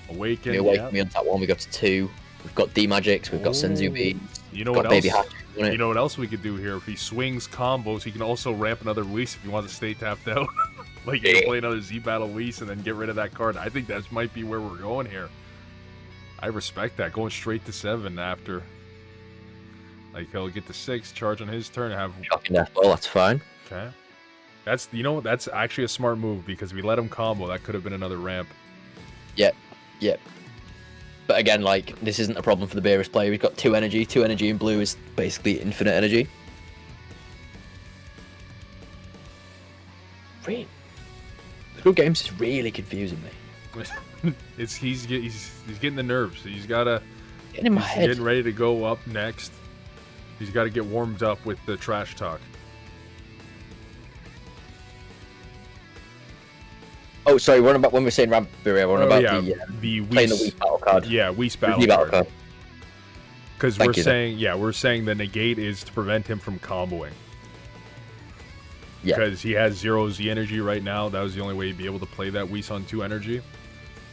Awaken. Me on tap 1. We got to 2. We've got D Magics. We've got Senzu Beats. You know got what Baby else? Hatch, You know what else we could do here? If he swings combos, he can also ramp another Whis if he wants to stay tapped out. Like, you can play another Z Battle Whis and then get rid of that card. I think that might be where we're going here. I respect that. Going straight to 7 after. Like, he'll get to 6, charge on his turn, have... Shocking Death Ball, that's fine. Okay. That's, that's actually a smart move, because we let him combo. That could have been another ramp. Yep. But again, like, this isn't a problem for the Beerus player. He's got 2 energy. 2 energy in blue is basically infinite energy. Really? Good games is really confusing me. He's getting the nerves. He's gotta... Getting in my head. Getting ready to go up next. He's got to get warmed up with the trash talk. Oh, sorry. We're on about when we're saying Ramp Barrier. We're on about the playing the Whis battle card. Yeah, Whis battle card. Because we're saying the negate is to prevent him from comboing. Yeah. Because he has 0 Z energy right now. That was the only way he'd be able to play that Whis on 2 energy.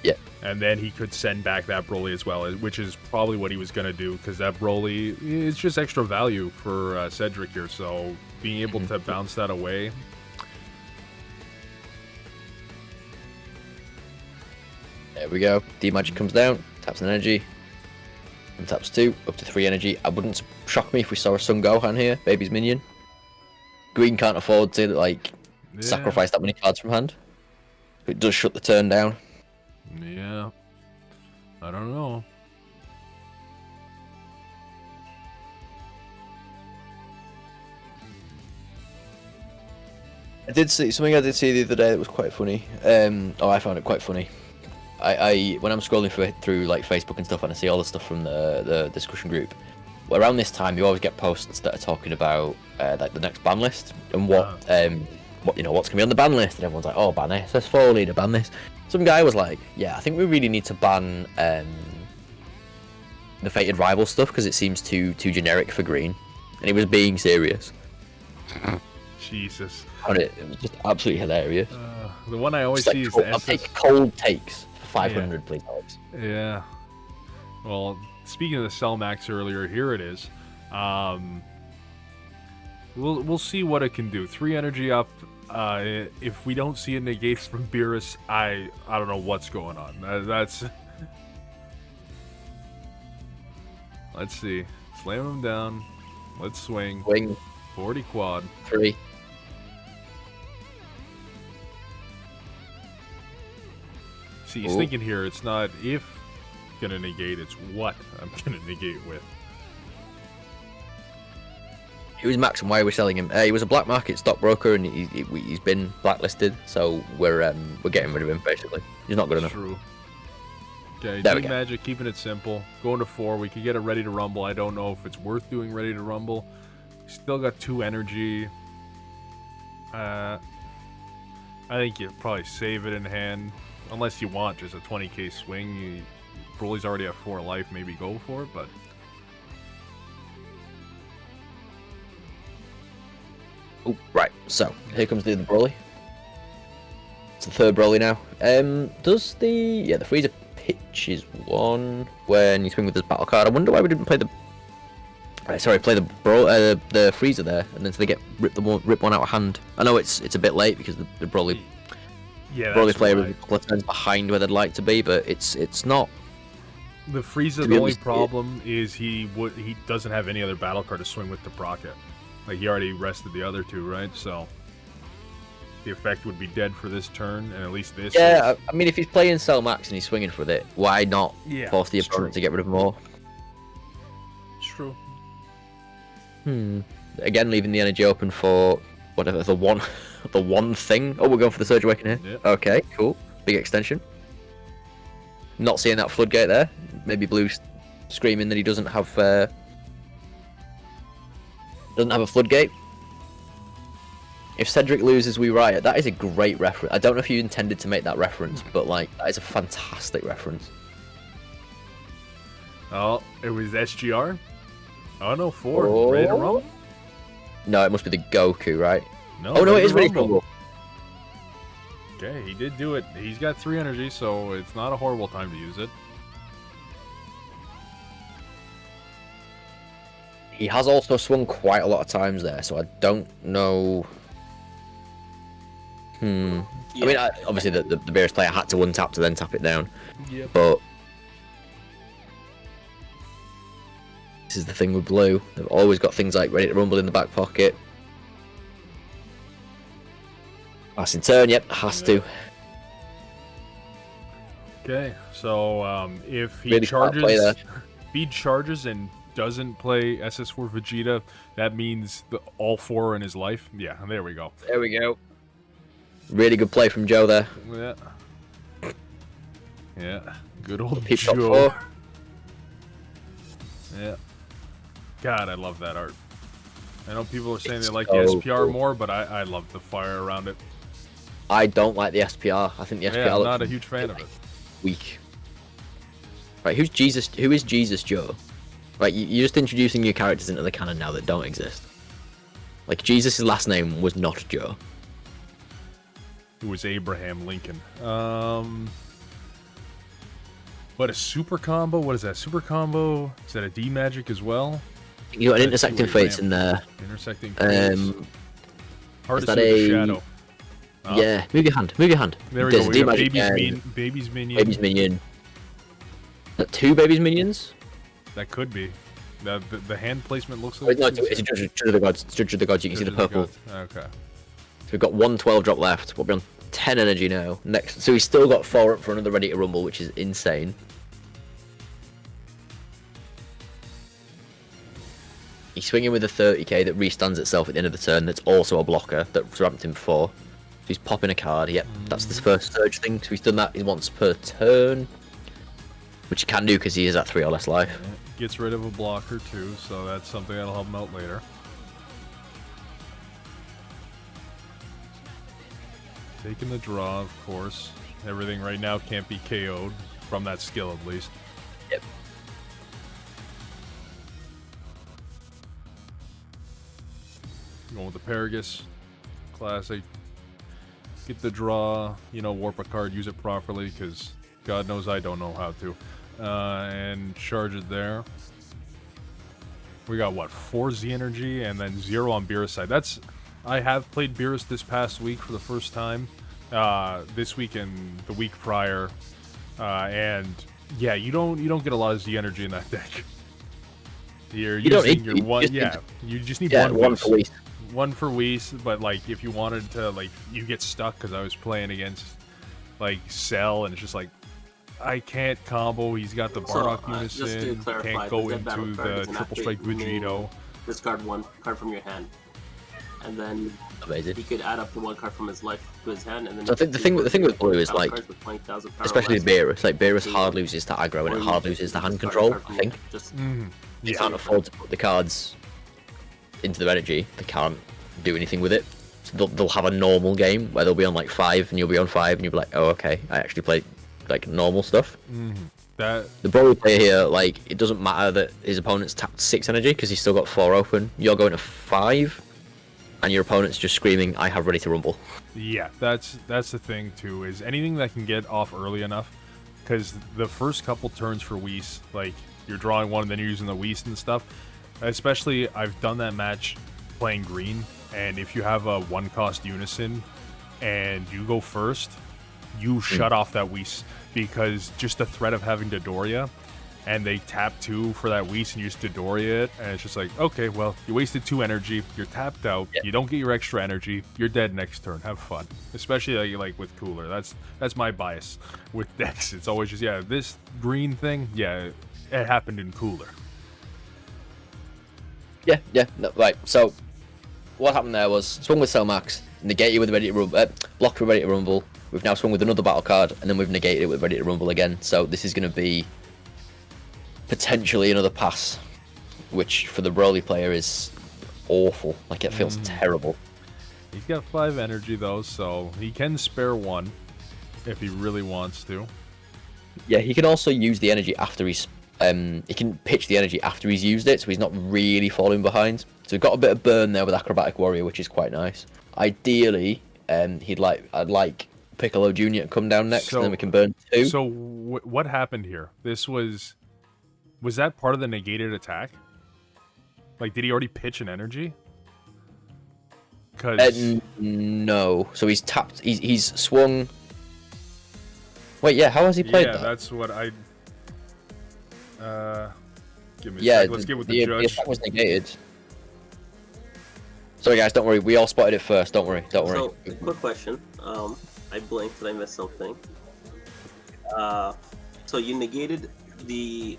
Yeah. And then he could send back that Broly as well, which is probably what he was going to do, because that Broly is just extra value for Cédric here. So being able to bounce that away. There we go. D Magic comes down, taps an energy, and taps 2, up to 3 energy. I wouldn't shock me if we saw a Son Gohan here, baby's minion. Green can't afford to, like, sacrifice that many cards from hand. It does shut the turn down. Yeah. I don't know. I did see something the other day that was quite funny. I found it quite funny. I when I'm scrolling through like Facebook and stuff, and I see all the stuff from the discussion group. Well, around this time, you always get posts that are talking about like the next ban list and what's gonna be on the ban list, and everyone's like, oh, ban SS4, need to ban this. Some guy was like, yeah, I think we really need to ban the Fated Rival stuff because it seems too generic for green, and he was being serious. Jesus. And it was just absolutely hilarious. The one I always see is the I'll take cold takes for 500, please, Alex. Yeah. Well, speaking of the Cell Max earlier, here it is. We'll see what it can do. 3 energy up. If we don't see a negate from Beerus, I don't know what's going on. That's. Let's see. Slam him down. Let's swing. Wing. 40 quad. 3. See, he's thinking here. It's not if gonna negate. It's what I'm gonna negate with. He was Max, and why are we selling him? He was a black market stockbroker, and he's been blacklisted. So we're getting rid of him basically. He's not good enough. True. Okay, There we Team go. Magic, keeping it simple. Going to 4. We could get a Ready to Rumble. I don't know if it's worth doing Ready to Rumble. Still got 2 energy. I think you probably save it in hand. Unless you want just a 20k swing. Broly's already at 4 life. Maybe go for it, but... Oh, right. So here comes the Broly. It's the 3rd Broly now. Does the freezer pitch is 1 when you swing with this battle card? I wonder why we didn't play the. Play the freezer there, and then so they get rip one out of hand. I know it's a bit late because the Broly Yeah, player right. is a couple of turns behind where they'd like to be, but it's not. The Frieza, To be the only honest, problem is he doesn't have any other battle card to swing with to proc it. Like, he already rested the other 2, right? So the effect would be dead for this turn, and at least this. Yeah, I mean, if he's playing Cell Max and he's swinging for it, why not force the it's opponent true. to get rid of more? It's true. Again, leaving the energy open for whatever the one thing. Oh, we're going for the Surge Awakening here. Yep. Okay, cool. Big extension. Not seeing that floodgate there. Maybe Blue's screaming that he doesn't have a floodgate. If Cédric loses, we riot. That is a great reference. I don't know if you intended to make that reference, but like that is a fantastic reference. Oh, it was SGR? Oh, no, 4. Oh. Ready to Rumble? No, it must be the Goku, right? No, Oh no, it Ready is to Ready Rumble. Rumble. Okay, he did do it. He's got 3 energy, so it's not a horrible time to use it. He has also swung quite a lot of times there, so I don't know. I mean, obviously the Beerus player had to untap to then tap it down, Yep. but this is the thing with Blue. They've always got things like Ready to Rumble in the back pocket. Last in turn, yep, has to. Okay, so if he Really smart play there. if he charges and doesn't play SS4 Vegeta, that means all 4 are in his life. Yeah, there we go. There we go. Really good play from Joe there. Yeah. Yeah. Good old Peep top Joe. 4. Yeah. God, I love that art. I know people are saying It's they like so the SPR cool. more, but I love the fire around it. I don't like the SPR. I think the SPR Yeah, I'm looks not a huge fan of it. weak. Right, who's Jesus? Who is Jesus Joe? Right, you're just introducing new characters into the canon now that don't exist. Like, Jesus' last name was not Joe. It was Abraham Lincoln. What, a super combo? What is that? Super combo? Is that a D magic as well? You got an Let's see intersecting what he fates ran. in there. Intersecting fates. Hard is to that see with the a- shadow. Oh, Yeah, move your hand. Move your hand. There we There's go. a We got D-magic baby's minion. Baby's minion. Is that 2 baby's minions? That could be. The hand placement looks Wait, like no, it's a Judge of the Gods. It's Judge of the Gods. You can see the purple. Okay. So we've got 1 12 drop left. We'll be on 10 energy now. Next, so he's still got 4 up for another Ready to Rumble, which is insane. He's swinging with a 30k that restands itself at the end of the turn. That's also a blocker that's ramped him 4. So he's popping a card. Yep, that's the first surge thing. So he's done that once per turn, which he can do because he is at 3 or less life. Yeah, gets rid of a blocker too, so that's something that'll help him out later. Taking the draw, of course. Everything right now can't be KO'd from that skill at least. Yep. Going with the Paragus. Classic. Get the draw, warp a card, use it properly, because God knows I don't know how to. And charge it there. we got what, 4 Z energy and then 0 on Beerus side. I have played Beerus this past week for the first time. This week and the week prior, and yeah, you don't get a lot of Z energy in that deck. You're You don't using need- your one. just need- Yeah, you just need Yeah, one. one Whis. for Whis. One for Whis, but like if you wanted to, like, you get stuck because I was playing against like Cell, and it's just like I can't combo. He's got the Bardock just to Unison. clarify, Can't go the Dead Battle into card the does not triple create strike Vegito. Discard 1 card from your hand, and then Amazing. he could add up to 1 card from his life to his hand, and then. So I think the thing with blue is like, especially with Beerus, like Beerus hard loses to aggro and it hard loses to hand control. I think they can't afford to put the cards into their energy. They can't do anything with it. So they'll have a normal game where they'll be on like 5 and you'll be on 5 and you'll be like, oh okay, I actually play like normal stuff. That The Broly player here, like, it doesn't matter that his opponent's tapped 6 energy because he's still got 4 open. You're going to 5, and your opponent's just screaming, I have ready to rumble. Yeah, that's the thing too, is anything that can get off early enough, because the first couple turns for Whis, like you're drawing one and then you're using the Whis and stuff. Especially, I've done that match playing green, and if you have a 1-cost Unison and you go first, you shut off that Whis, because just the threat of having Dodoria, and they tap 2 for that Whis and you just Dodoria it, and it's just like, okay, well, you wasted 2 energy, you're tapped out, you don't get your extra energy, you're dead next turn, have fun. Especially like with Cooler, that's my bias with decks. It's always just, yeah, this green thing, yeah, it happened in Cooler. Yeah, no, right, so what happened there was, swung with Selmax, negate you with Ready to Rumble, blocked with Ready to Rumble, we've now swung with another battle card, and then we've negated it with Ready to Rumble again, so this is going to be potentially another pass, which for the Broly player is awful, like it feels terrible. He's got 5 energy though, so he can spare 1 if he really wants to. Yeah, he can also use the energy after he's, he can pitch the energy after he's used it, so he's not really falling behind. So we've got a bit of burn there with Acrobatic Warrior, which is quite nice. Ideally, I'd like Piccolo Jr. to come down next, and then we can burn 2. So what happened here? This was that part of the negated attack? Like, did he already pitch an energy? Because no. So he's tapped. He's swung. Wait, yeah. How has he played that? That's what I. Give me a Yeah, sec. Let's get with the judge. The attack was negated. Sorry, guys. Don't worry. We all spotted it first. Don't worry. Don't worry. So, quick question. I blinked. Did I miss something? So you negated the.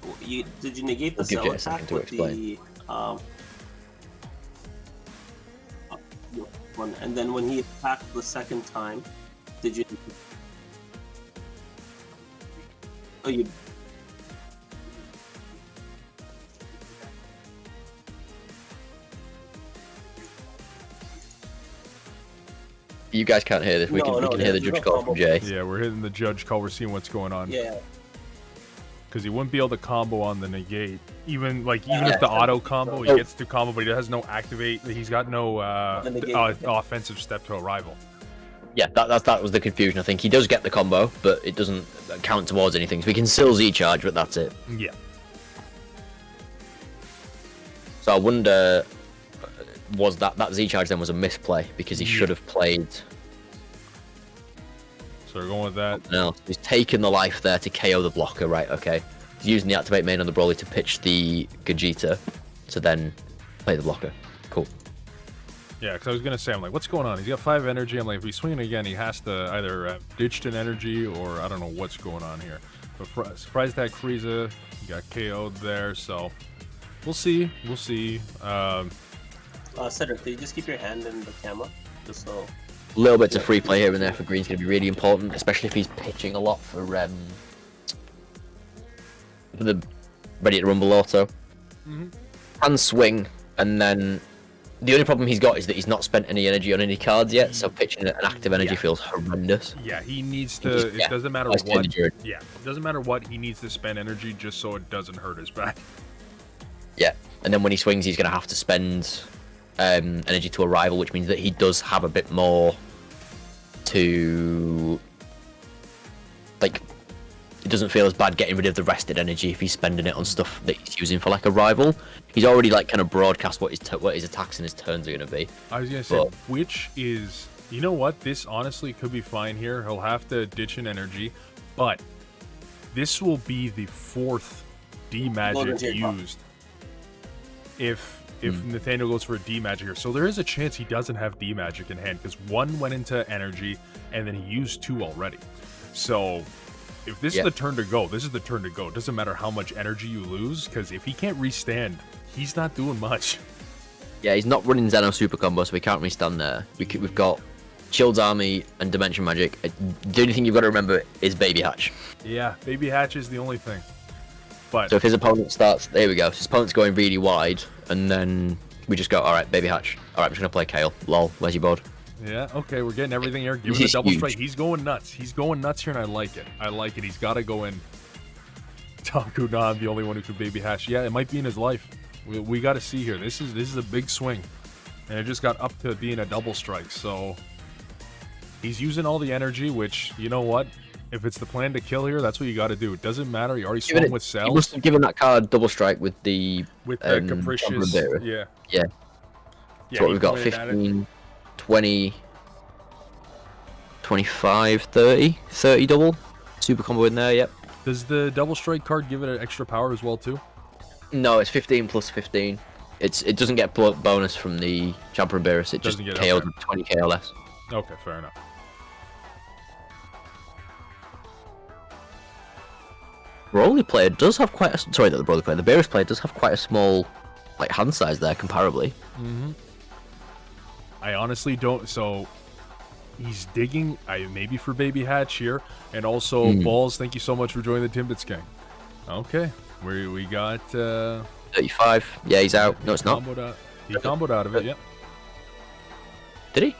Did you negate the I'll give cell you a attack second to with explain. one, and then when he attacked the second time, did you? Oh, you. You guys can't hear this. We can hear the there's judge no call from combo. Jay. Yeah, we're hitting the judge call. We're seeing what's going on. Yeah. Because he wouldn't be able to combo on the negate. Even if Yeah. the auto combo, he Oh. gets to combo, but he has no activate. He's got no The negate. offensive step to arrival. Yeah, that was the confusion. I think he does get the combo, but it doesn't count towards anything. So we can still Z charge, but that's it. Yeah. So I wonder, was that Z charge then was a misplay because he should have played. So we're going with that. No, he's taken the life there to KO the blocker, right? Okay. He's using the activate main on the Broly to pitch the Gogeta to then play the blocker. Cool. Yeah, because I was going to say, I'm like, what's going on? He's got 5 energy. I'm like, if he's swinging again, he has to either ditch an energy or I don't know what's going on here. But surprise attack Frieza, he got KO'd there, so we'll see. We'll see. Cedric, can you just keep your hand in the camera, just so? Little bits of free play here and there for Green's going to be really important, especially if he's pitching a lot for the Ready to Rumble auto. Can swing, and then the only problem he's got is that he's not spent any energy on any cards yet, so pitching an active energy feels horrendous. Yeah, he needs to. It doesn't matter nice what. energy. Yeah, it doesn't matter what. He needs to spend energy just so it doesn't hurt his back. Yeah, and then when he swings, he's going to have to spend energy to a rival, which means that he does have a bit more to, like, doesn't feel as bad getting rid of the rested energy if he's spending it on stuff that he's using for like a rival. He's already like kind of broadcast what his attacks and his turns are going to be. I was going to say, which is, you know what? This honestly could be fine here. He'll have to ditch an energy, but this will be the 4th D-Magic used if Nathanael goes for a D-Magic here. So there is a chance he doesn't have D-Magic in hand because 1 went into energy and then he used 2 already. So if this is the turn to go, this is the turn to go. It doesn't matter how much energy you lose because if he can't restand, he's not doing much. Yeah, he's not running Zeno super combo, so we can't restand there. We've got Child's Army and Dimension Magic. The only thing you've got to remember is Baby Hatch. Yeah, Baby Hatch is the only thing. But so if his opponent starts, there we go. So his opponent's going really wide, and then we just go, all right, Baby Hatch. All right, I'm just gonna play Kale. Lol, where's your board? Yeah, okay, we're getting everything here. Give him a double strike. He's going nuts. He's going nuts here, and I like it. I like it. He's got to go in. Taku, nah, I'm the only one who can Baby Hatch. Yeah, it might be in his life. We got to see here. This is a big swing, and it just got up to being a double strike. So he's using all the energy, which, you know what? If it's the plan to kill here, that's what you got to do. It doesn't matter. You already swung with cells. You must have given that card double strike with the capricious. Yeah. So what we've got 15, 20, 25, 30 double super combo in there. Yep. Does the double strike card give it an extra power as well too? No, it's 15 plus 15. It doesn't get bonus from the Champion Beerus. It just KO'd with 20k or less. Okay, fair enough. Broly player does have quite a the Beerus player does have quite a small like hand size there comparably. I honestly don't. So he's digging. Maybe for Baby Hatch here, and also Balls. Thank you so much for joining the Timbits gang. Okay, we got 35. Yeah, he's out. No, it's not. He comboed out of it. Yep. Did he?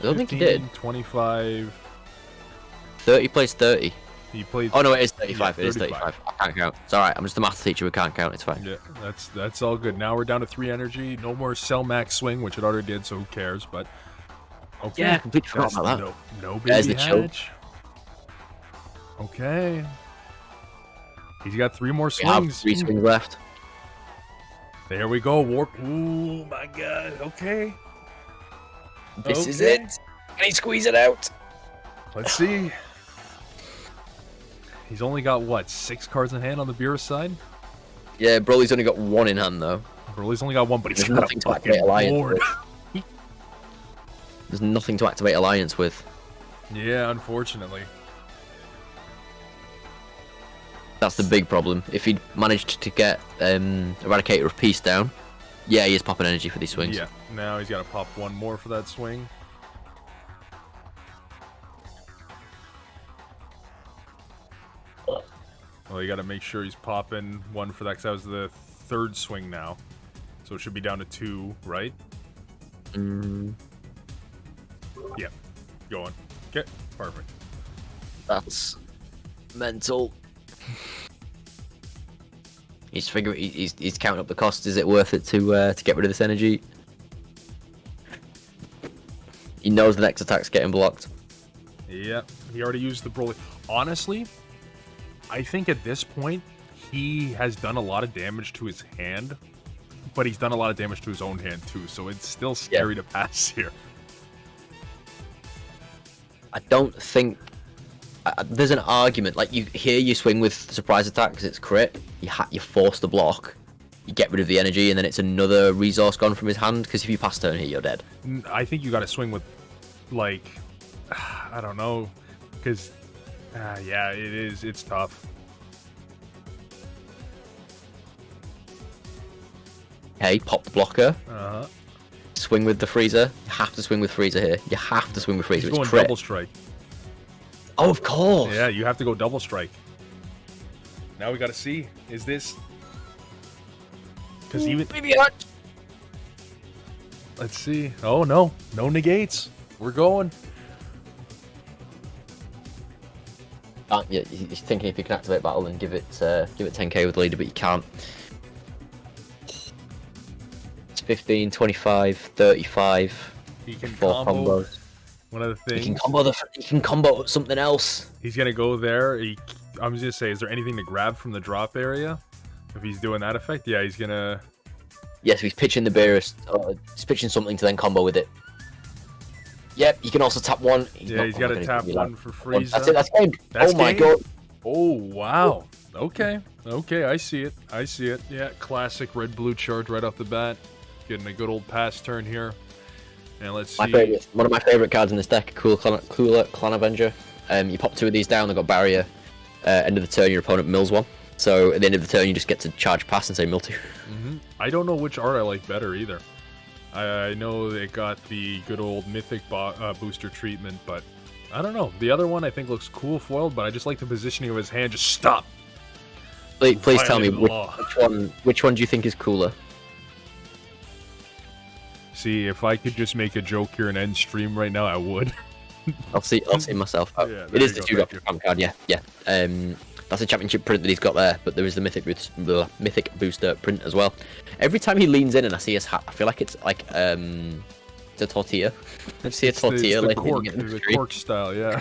I don't think he did. 25. 30 plays 30. He played. Oh no, it is 35. Yeah, it is 35. I can't count. It's all right. I'm just a math teacher. We can't count. It's fine. Yeah, that's all good. Now we're down to 3 energy. No more Cell Max swing, which it already did. So who cares? But okay. Yeah, completely forgot about that. No Baby Hatch. Okay. He's got 3 more swings. We have 3 swings left. There we go. Warp. Ooh, my God. Okay. This is it. Can he squeeze it out? Let's see. He's only got, what, 6 cards in hand on the Beerus side? Yeah, Broly's only got 1 in hand, though. Broly's only got 1, but he's got nothing to activate Alliance. There's nothing to activate Alliance with. Yeah, unfortunately. That's the big problem. If he'd managed to get Eradicator of Peace down, yeah, he is popping energy for these swings. Yeah, now he's got to pop 1 more for that swing. Well, you got to make sure he's popping 1 for that, because that was the 3rd swing now. So it should be down to 2, right? Yep. Going. Okay, perfect. That's mental. He's figuring. He's counting up the cost. Is it worth it to get rid of this energy? He knows the next attack's getting blocked. Yep. He already used the Broly. Honestly, I think at this point he has done a lot of damage to his hand, but he's done a lot of damage to his own hand too. So it's still scary to pass here. I don't think there's an argument. Like you swing with surprise attack because it's crit. You force the block. You get rid of the energy, and then it's another resource gone from his hand. Because if you pass turn here, you're dead. I think you got to swing with, like, I don't know, because yeah, it is. It's tough. Hey, pop the blocker. Uh-huh. Swing with the freezer. You have to swing with freezer here. You have to swing with freezer. He's it's going double strike. Oh, of course. Yeah, you have to go double strike. Now we got to see. Is this? Because even. Let's see. Oh no, no negates. We're going. Yeah, he's thinking if you can activate battle and give it 10k with leader, but you can't. It's 15, 25, 35. He can 4 combo. combos. One of the things. He can combo something else. He's gonna go there. I'm just gonna say, is there anything to grab from the drop area? If he's doing that effect, yeah, he's gonna. Yes, he's pitching the Beerus. He's pitching something to then combo with it. Yep, you can also tap one. He's got to tap one for Frieza. That's it. That's game. That's my game? god. Oh wow. Okay. I see it. Yeah, classic red blue charge right off the bat. Getting a good old pass turn here. And let's see. One of my favorite cards in this deck, Cooler Clan Avenger. You pop 2 of these down. They've got barrier. End of the turn, your opponent mills 1. So at the end of the turn, you just get to charge pass and say mill 2. I don't know which art I like better either. I know they got the good old mythic booster treatment, but I don't know. The other one I think looks cool foiled, but I just like the positioning of his hand. Just stop. Please tell me which one do you think is cooler? See, if I could just make a joke here and end stream right now, I would. I'll see myself. Oh, Yeah, it is the 2-drop card. Yeah. That's a championship print that he's got there, but there is the mythic booster print as well. Every time he leans in and I see his hat, I feel like it's like it's a tortilla. I see a tortilla the like the cork style. Yeah,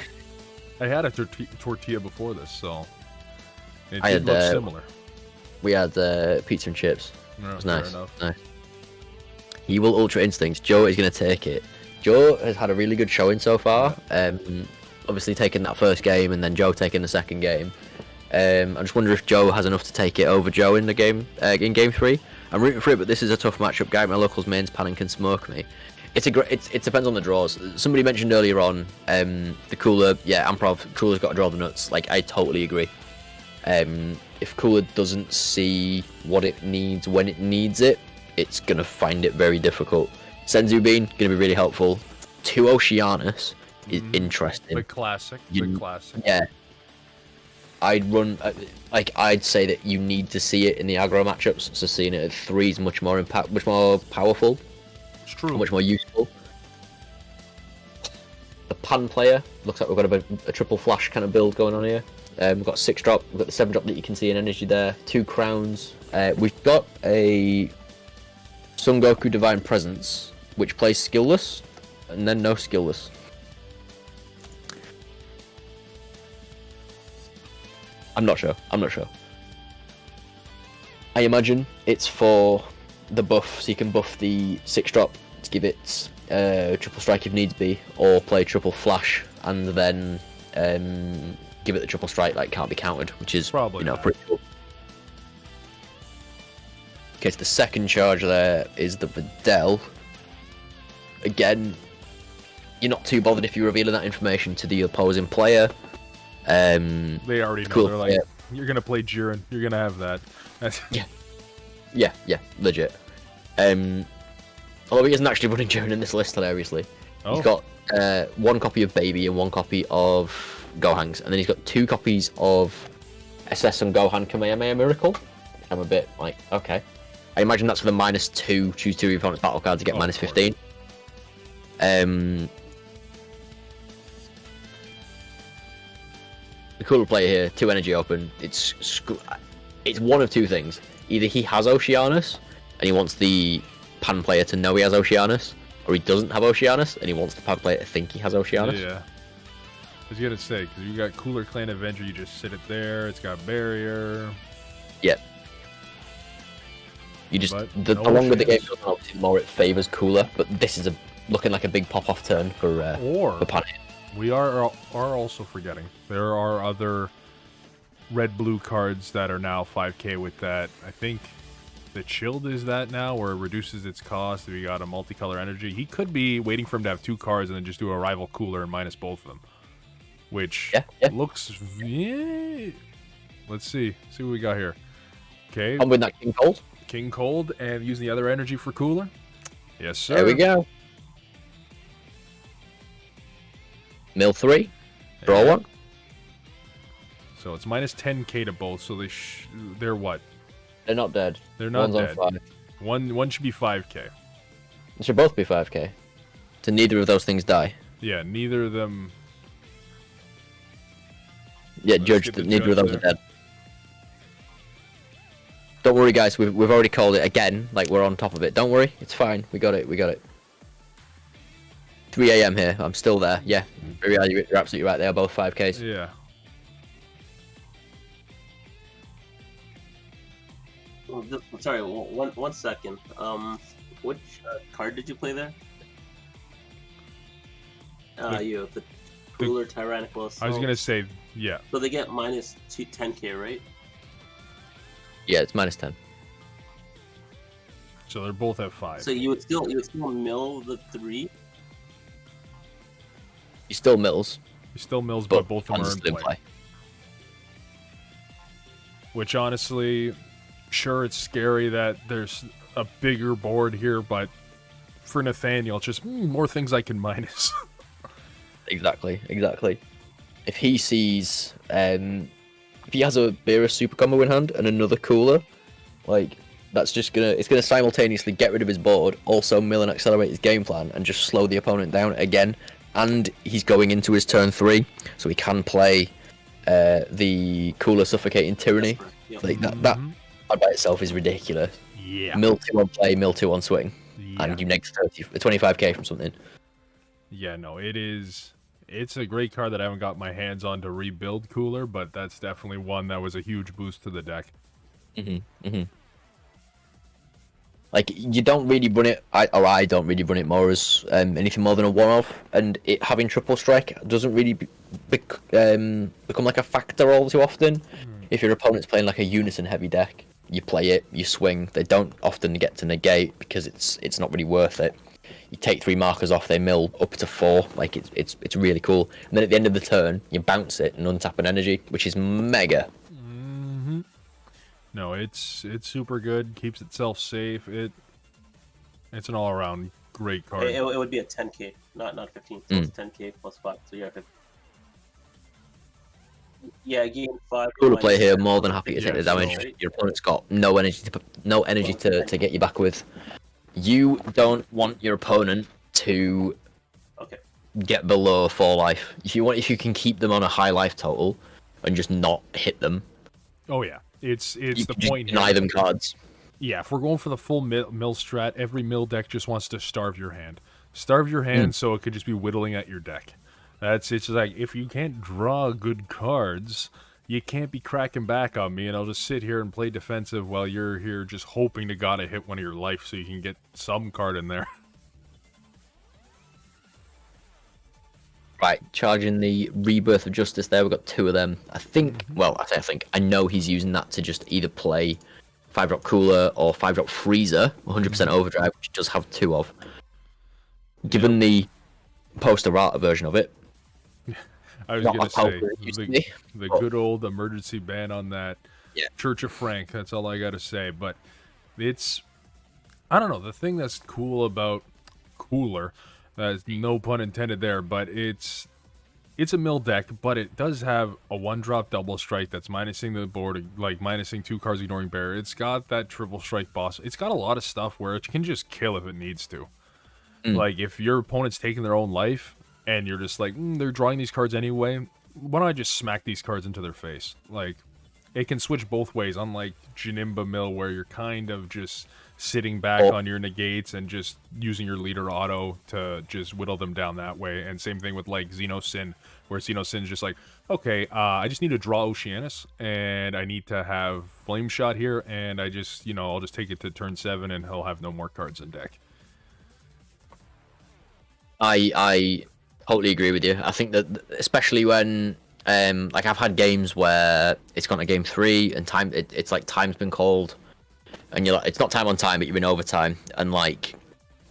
I had a tortilla before this, so it did look similar. We had pizza and chips. No, it was fair nice. enough. Nice. You will Ultra Instincts. Joe is going to take it. Joe has had a really good showing so far. Obviously taking that first game and then Joe taking the second game. I just wonder if Joe has enough to take it over Joe in the game in game 3. I'm rooting for it, but this is a tough matchup. Guy at my locals mains pan and can smoke me. It depends on the draws. Somebody mentioned earlier on the Cooler. Yeah, Amprov Cooler's got to draw the nuts. Like I totally agree. If Cooler doesn't see what it needs when it needs it, it's gonna find it very difficult. Senzu Bean gonna be really helpful. 2 Oceanus is interesting. The classic. Classic. Yeah. I'd say that you need to see it in the aggro matchups. So seeing it at 3 is much more powerful. It's true. Much more useful. The pan player looks like we've got a triple flash kind of build going on here. We've got 6-drop. We've got the 7-drop that you can see in energy there. 2 crowns. We've got a Son Goku Divine Presence, which plays skillless, and then no skillless. I'm not sure. I imagine it's for the buff, so you can buff the 6-drop to give it triple strike if needs be, or play triple flash and then give it the triple strike like can't be countered, which is probably pretty cool. Okay, so the second charge there is the Videl. Again, you're not too bothered if you're revealing that information to the opposing player. They already know. Cool. They're like, you're gonna play Jiren. You're gonna have that. Yeah, legit. Although he isn't actually running Jiren in this list, hilariously. Oh. He's got 1 copy of Baby and 1 copy of Gohan's, and then he's got 2 copies of SS and Gohan Kamehameha Miracle. I'm a bit like, okay. I imagine that's for the -2, choose 2 of your opponent's battle card to get -15. The Cooler player here, 2 energy open. It's one of 2 things. Either he has Oceanus and he wants the pan player to know he has Oceanus, or he doesn't have Oceanus and he wants the pan player to think he has Oceanus. Yeah. I was gonna say, because you got Cooler Clan Avenger, you just sit it there. It's got barrier. Yep. You just the longer the game goes on, obviously the more it favors Cooler. But this is looking like a big pop-off turn for pan. We are also forgetting there are other red-blue cards that are now 5k with that. I think the Chilled is that now, where it reduces its cost if you got a multicolor energy. He could be waiting for him to have 2 cards and then just do a rival Cooler and minus both of them. Which looks... Yeah. Let's see what we got here. Okay. I'm with that King Cold. King Cold, and using the other energy for Cooler. Yes, sir. There we go. Mill 3. Draw 1. So it's minus 10k to both. So they're what? They're not dead. They're not One's dead. On 5. One should be 5k. They should both be 5k. So neither of those things die. Yeah, neither of them. Yeah, judge that neither of those are dead. Don't worry, guys. We've already called it again. Like we're on top of it. Don't worry. It's fine. We got it. 3 a.m. here. I'm still there. Yeah, you're absolutely right. They are both 5Ks. Yeah. Oh, sorry, one second. Which card did you play there? You the Cooler Tyrannical Assault. I was gonna say, yeah. So they get minus 10k, right? Yeah, it's minus 10. So they're both at 5. So you would still mill the 3. He still mills, He still mills, but both of them are still in play. Which honestly, sure, it's scary that there's a bigger board here, but for Nathanael, it's just more things I can minus. Exactly. If he sees, if he has a Beerus super combo in hand and another cooler, like that's just it's gonna simultaneously get rid of his board, also mill and accelerate his game plan, and just slow the opponent down again. And he's going into his turn 3, so he can play the cooler suffocating tyranny. Yep. Like that by itself is ridiculous. Yeah. Mill 2 on play, mill 2 on swing, and you neg 25k from something. Yeah, no, it's a great card that I haven't got my hands on to rebuild Cooler, but that's definitely one that was a huge boost to the deck. Like, you don't really run it, I don't really run it more as anything more than a one-off, and it having triple strike doesn't really become like a factor all too often. If your opponent's playing like a unison heavy deck, you play it, you swing. They don't often get to negate because it's not really worth it. You take 3 markers off, they mill up to 4. Like it's really cool. And then at the end of the turn, you bounce it and untap an energy, which is mega. No, it's super good. Keeps itself safe. It's an all around great card. It would be a 10k, not 15. So it's 10k plus 5. So yeah. Yeah, game 5. Cool to play here. More than happy to take the damage. Right? Your opponent's got no energy to get you back with. You don't want your opponent to get below 4 life. If you can keep them on a high life total and just not hit them. Oh yeah, it's the just point. Deny them cards. Yeah, if we're going for the full mill strat, every mill deck just wants to starve your hand. Starve your hand so it could just be whittling at your deck. It's just like, if you can't draw good cards, you can't be cracking back on me, and I'll just sit here and play defensive while you're here just hoping to God I hit one of your life so you can get some card in there. Right, charging the Rebirth of Justice there. We've got 2 of them. I think, well, I think, I know he's using that to just either play 5-drop Cooler or 5-drop Freezer, 100% Overdrive, which he does have 2 of. Given the poster errata version of it, I was going to say, the good old emergency ban on that Church of Frank. That's all I got to say. But it's, I don't know, the thing that's cool about Cooler, no pun intended there, but it's a mill deck, but it does have a 1-drop double strike that's minusing the board, like minusing 2 cards, ignoring bear. It's got that triple strike boss. It's got a lot of stuff where it can just kill if it needs to. Like, if your opponent's taking their own life, and you're just like, they're drawing these cards anyway, why don't I just smack these cards into their face? Like, it can switch both ways, unlike Janimba Mill, where you're kind of just sitting back on your negates and just using your leader auto to just whittle them down that way. And same thing with, like, Xenosin, where Xenosin's just like, okay, I just need to draw Oceanus, and I need to have Flame Shot here, and I just, I'll just take it to turn 7, and he'll have no more cards in deck. I totally agree with you. I think that, especially when, like, I've had games where it's gone to game 3 and it's like time's been called, and you're like, it's not time on time, but you're in overtime, and like,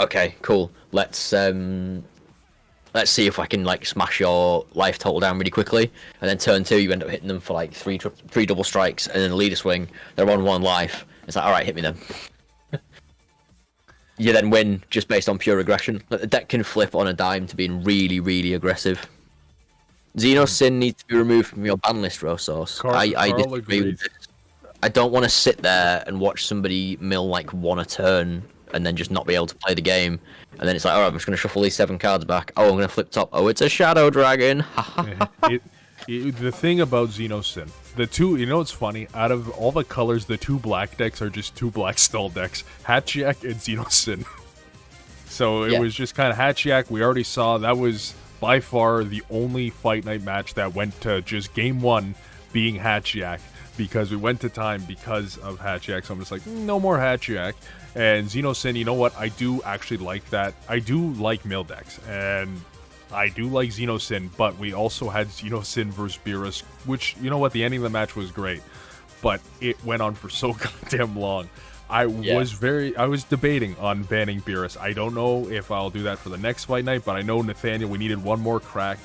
okay, cool, let's see if I can like smash your life total down really quickly, and then turn 2 you end up hitting them for like three double strikes, and then the leader swing, they're on 1 life. It's like, all right, hit me then. You then win just based on pure aggression. Like, the deck can flip on a dime to being really, really aggressive. Xenosin needs to be removed from your ban list, Rosos. I disagree with this. I don't want to sit there and watch somebody mill like 1 a turn and then just not be able to play the game. And then it's like, alright, I'm just going to shuffle these 7 cards back. Oh, I'm going to flip top. Oh, it's a Shadow Dragon. The thing about Xenosin, the 2, it's funny, out of all the colors, the 2 black decks are just 2 black stall decks, Hatchiak and Xenosin. So it Yeah. was just kind of Hachiak. We already saw that was by far the only Fight Night match that went to just game one being Hachiak, because we went to time because of Hachiak. So I'm just like, no more Hachiak. And Xenosin, you know what? I do actually like that. I do like Mildex, and I do like Xenosin, but we also had Xenosin versus Beerus, which, you know what? The ending of the match was great, but it went on for so goddamn long. I was debating on banning Beerus. I don't know if I'll do that for the next Fight Night, but I know Nathanael, we needed one more crack,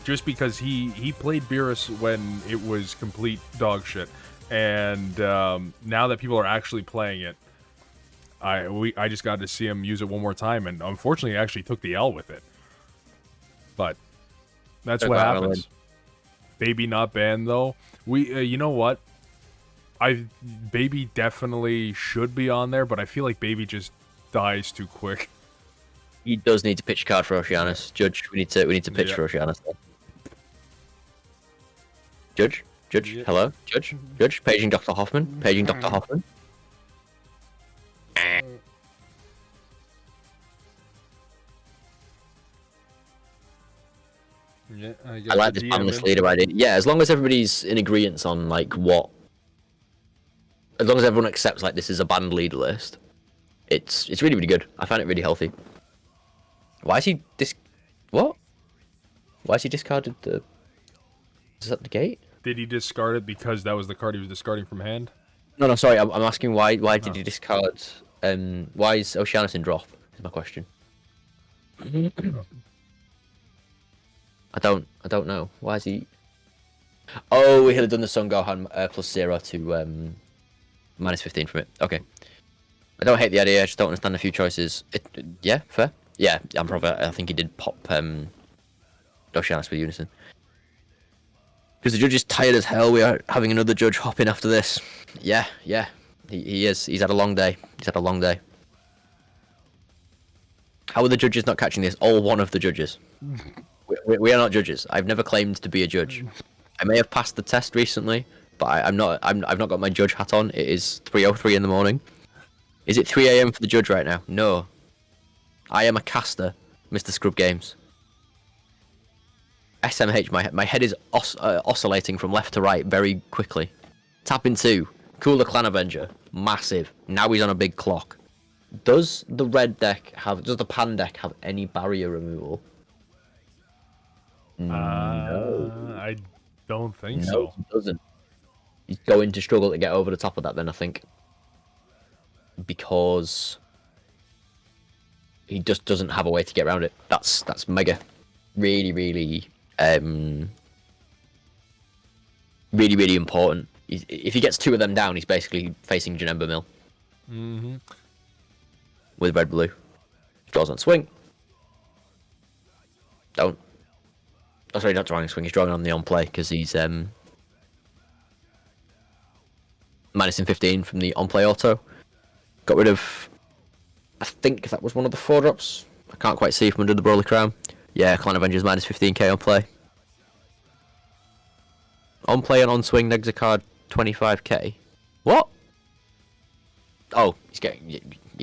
just because he played Beerus when it was complete dog shit, and now that people are actually playing it, I just got to see him use it one more time, and unfortunately, he actually took the L with it. But that's what happens. Baby not banned though. We, you know what? Baby definitely should be on there, but I feel like Baby just dies too quick. He does need to pitch a card for Oceanus. Judge, we need to pitch for Oceanus. Judge, hello, Judge, paging Dr. Hoffman, Yeah, I like this panelist leader idea. Yeah, as long as everybody's in agreement on like what, as long as everyone accepts like this is a banned leader list, it's really good. I find it really healthy. Why is he What? Why is he discarded the? Is that the gate? Did he discard it because that was the card he was discarding from hand? No, sorry. I'm asking why did he discard? Why is Oceanus in drop? Is my question. I don't know. Why is he? Oh, we had done the Son Gohan plus 0 to minus 15 from it. Okay. I don't hate the idea. I just don't understand a few choices. Yeah, fair. Yeah, I think he did pop Oceanus with Unison. Because the judge is tired as hell. We are having another judge hop in after this. Yeah. He is. He's had a long day. How are the judges not catching this? All one of the judges. We are not judges. I've never claimed to be a judge. I may have passed the test recently, but I'm not. I've not got my judge hat on. It is 3:03 in the morning. Is it 3 a.m. for the judge right now? No. I am a caster, Mr. Scrub Games. SMH, my head is oscillating from left to right very quickly. Tapping 2. Cooler Clan Avenger. Massive. Now he's on a big clock. Does the the pan deck have any barrier removal? No. I don't think No, so. he doesn't. He's going to struggle to get over the top of that then, I think. Because he just doesn't have a way to get around it. That's mega. Really, really important. If he gets 2 of them down, he's basically facing Janemba Mill. Mm-hmm. With red blue. Draws on swing. Don't. Oh, sorry, not drawing on swing. He's drawing on the on play because he's minus 15 from the on play auto. Got rid of. I think that was one of the 4 drops. I can't quite see from under the Broly Crown. Yeah, Clan Avengers minus 15k on play. On play and on swing, negs a card 25k. What? Oh, you're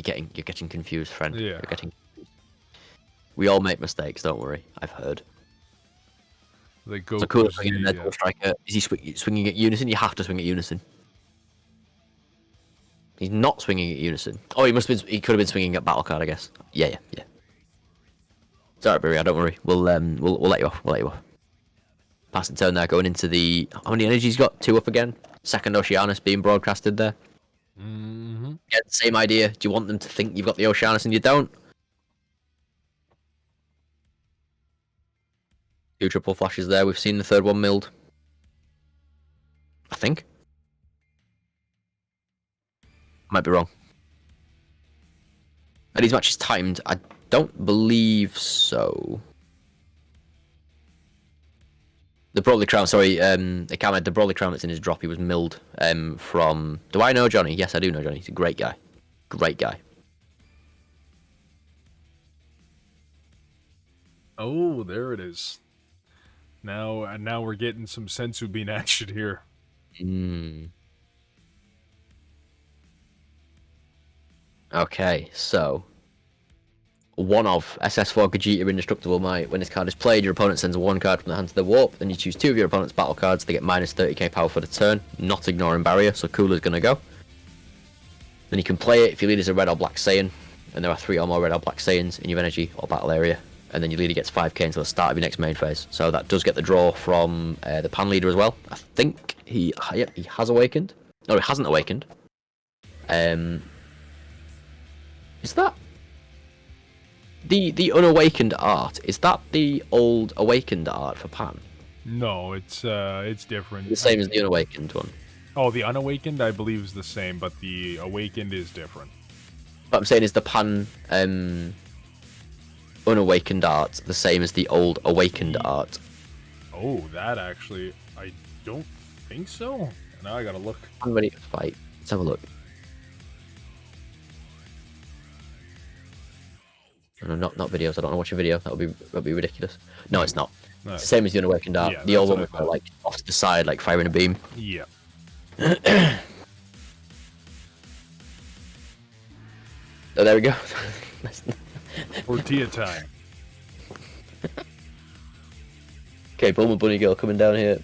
getting confused, friend. Yeah. You're getting. We all make mistakes. Don't worry. I've heard. The Goku. So cool swinging in Deadpool Striker. Is he swinging at Unison? You have to swing at Unison. He's not swinging at Unison. Oh, he could have been swinging at Battle Card, I guess. Yeah. It's alright, Barry. Don't worry. We'll let you off. Passing turn there, going into the. How many energies got? 2 up again. Second Oceanus being broadcasted there. Mm-hmm. Yeah, same idea. Do you want them to think you've got the Oceanus and you don't? 2 triple flashes there. We've seen the 3rd one milled. I think. Might be wrong. Are these matches timed? I don't believe so. The Broly Crown, sorry, the Broly Crown that's in his drop, he was milled from... Do I know Johnny? Yes, I do know Johnny. He's a great guy. Great guy. Oh, there it is. Now we're getting some Sensu Bean action here. Okay, so one of SS4 Gogeta Indestructible Might. When this card is played, your opponent sends one card from the hand to the warp, then you choose 2 of your opponent's battle cards. They get minus 30k power for the turn, not ignoring barrier, so Cooler's gonna go. Then you can play it if your leader's a red or black Saiyan, and there are 3 or more red or black Saiyans in your energy or battle area, and then your leader gets 5k until the start of your next main phase. So that does get the draw from the Pan leader as well. I think he has awakened. No, he hasn't awakened. Is that the unawakened art? Is that the old awakened art for Pan? No, it's different. The same as the unawakened one. Oh, the unawakened I believe is the same, but the awakened is different. What I'm saying is the Pan unawakened art the same as the old awakened art. Oh, that actually, I don't think so. Now I gotta look. I'm ready to fight. Let's have a look. No, not videos. I don't want to watch a video. That'd be ridiculous. No, it's not. No. It's the same as the unawakened art. Yeah, the old that's one what was I thought. like off to the side, like firing a beam. Yeah. Oh, there we go. Tortilla time. Okay, Bulma Bunny Girl coming down here.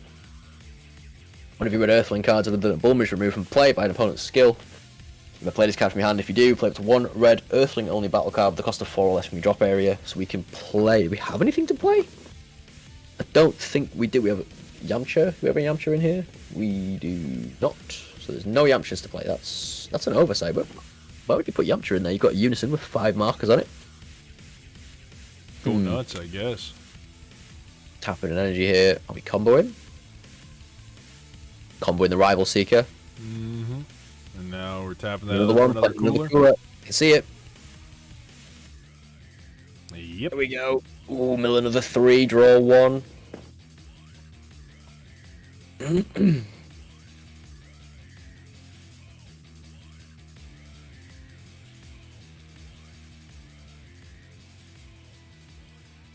One of your red Earthling cards other than a Bulma is removed from play by an opponent's skill. You may play this card from your hand. If you do, play up to 1 red Earthling only battle card with the cost of 4 or less from your drop area. So we can play. Do we have anything to play? I don't think we do. We have Yamcha. Do we have a Yamcha in here? We do not. So there's no Yamchas to play. That's an oversight, but why would you put Yamcha in there? You've got Unison with 5 markers on it. Go nuts, I guess. Tapping an energy here. Are we comboing? Comboing the Rival Seeker. Mm-hmm. And now we're tapping that Another out one. for another Another cooler. cooler. You can see it. Yep. There we go. Ooh, mill another 3. Draw 1.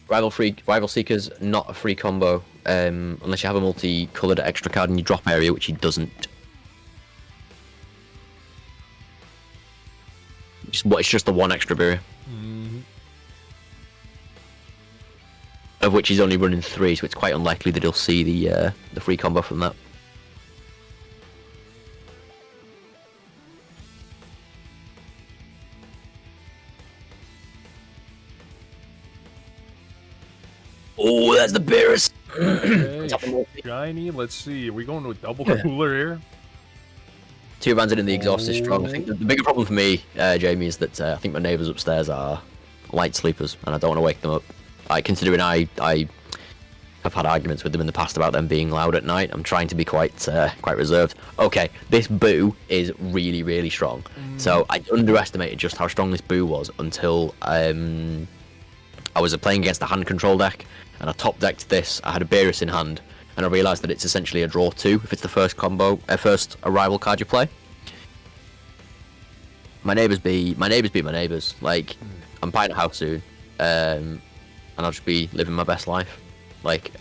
Rival Seeker's not a free combo, unless you have a multi-coloured extra card in your drop area, which he doesn't. It's just the 1 extra barrier. Mm-hmm. Of which he's only running 3, so it's quite unlikely that he'll see the free combo from that. Oh, that's the Beerus! Okay, shiny. Let's see. Are we going to a double cooler here? 2 bands in the exhaust is strong. I think the bigger problem for me, Jamie, is that I think my neighbours upstairs are light sleepers, and I don't want to wake them up. Considering I have had arguments with them in the past about them being loud at night, I'm trying to be quite reserved. Okay, this Boo is really, really strong. So I underestimated just how strong this Boo was until I was playing against a hand control deck, and I top decked this. I had a Beerus in hand, and I realised that it's essentially a draw 2 if it's the first first arrival card you play. My neighbours be my neighbours. Like, I'm buying a house soon, and I'll just be living my best life. Like,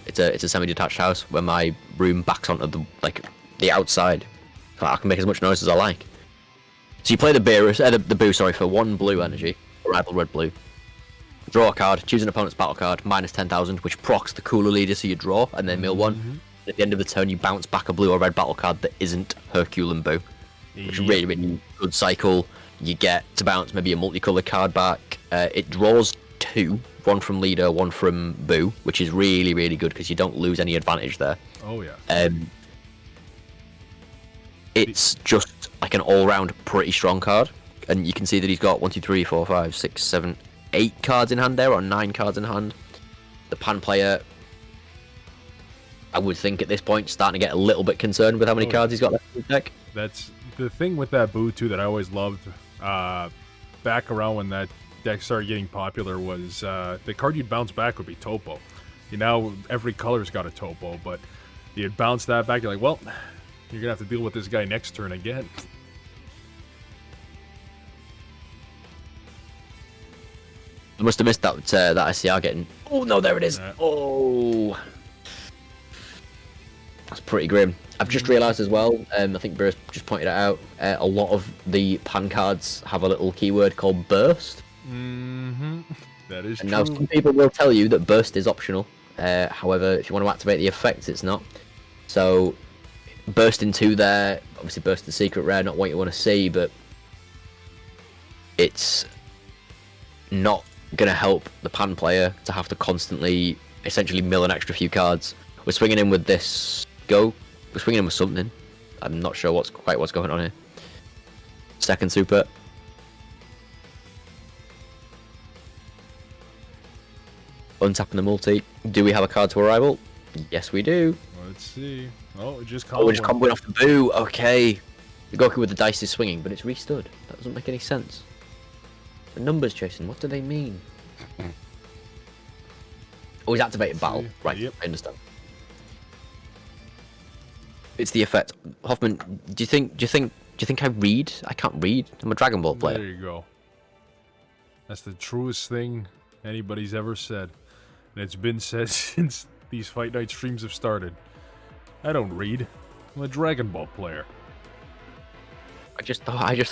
it's a semi-detached house where my room backs onto the outside. I can make as much noise as I like. So you play the Beerus, the Boo, sorry, for 1 blue energy, arrival red blue. Draw a card, choose an opponent's battle card, minus 10,000, which procs the cooler leader, so you draw, and then mill 1. At the end of the turn, you bounce back a blue or red battle card that isn't Hercule and Boo. Which is really, really good cycle. You get to bounce maybe a multicolored card back. It draws 2, 1 from leader, 1 from Boo, which is really, really good because you don't lose any advantage there. Oh, yeah. It's just like an all-round pretty strong card. And you can see that he's got 1, 2, 3, 4, 5, 6, 7, 8 cards in hand there, or 9 cards in hand. The Pan player, I would think at this point, starting to get a little bit concerned with how many cards he's got left in his deck. That's the thing with that Boo, too, that I always loved back around when that deck started getting popular was the card you'd bounce back would be Topo. Now every color's got a Topo, but you'd bounce that back, you're like, well, you're going to have to deal with this guy next turn again. I must have missed that SCR getting... Oh, no, there it is. Oh. That's pretty grim. I've just realised as well, I think Beerus just pointed it out, a lot of the Pan cards have a little keyword called burst. That is And true. now some people will tell you that burst is optional. However, if you want to activate the effects, it's not. So, burst into there, obviously burst the secret rare, not what you want to see, but it's not going to help the pan player to have to constantly, essentially mill an extra few cards. We're swinging in with this go. We're swinging in with something. I'm not sure what's going on here. Second super. Untapping the multi. Do we have a card to arrival? Yes, we do. Let's see. Oh, it just Oh, we're just comboed. comboing off the boo. Okay. The Goku with the dice is swinging, but it's restood. That doesn't make any sense. The numbers, Jason, what do they mean? Oh, he's activated battle. Right, Yep. I understand. It's the effect. Hoffman, do you think I read? I can't read. I'm a Dragon Ball player. There you go. That's the truest thing anybody's ever said. And it's been said since these Fight Night streams have started. I don't read. I'm a Dragon Ball player. I just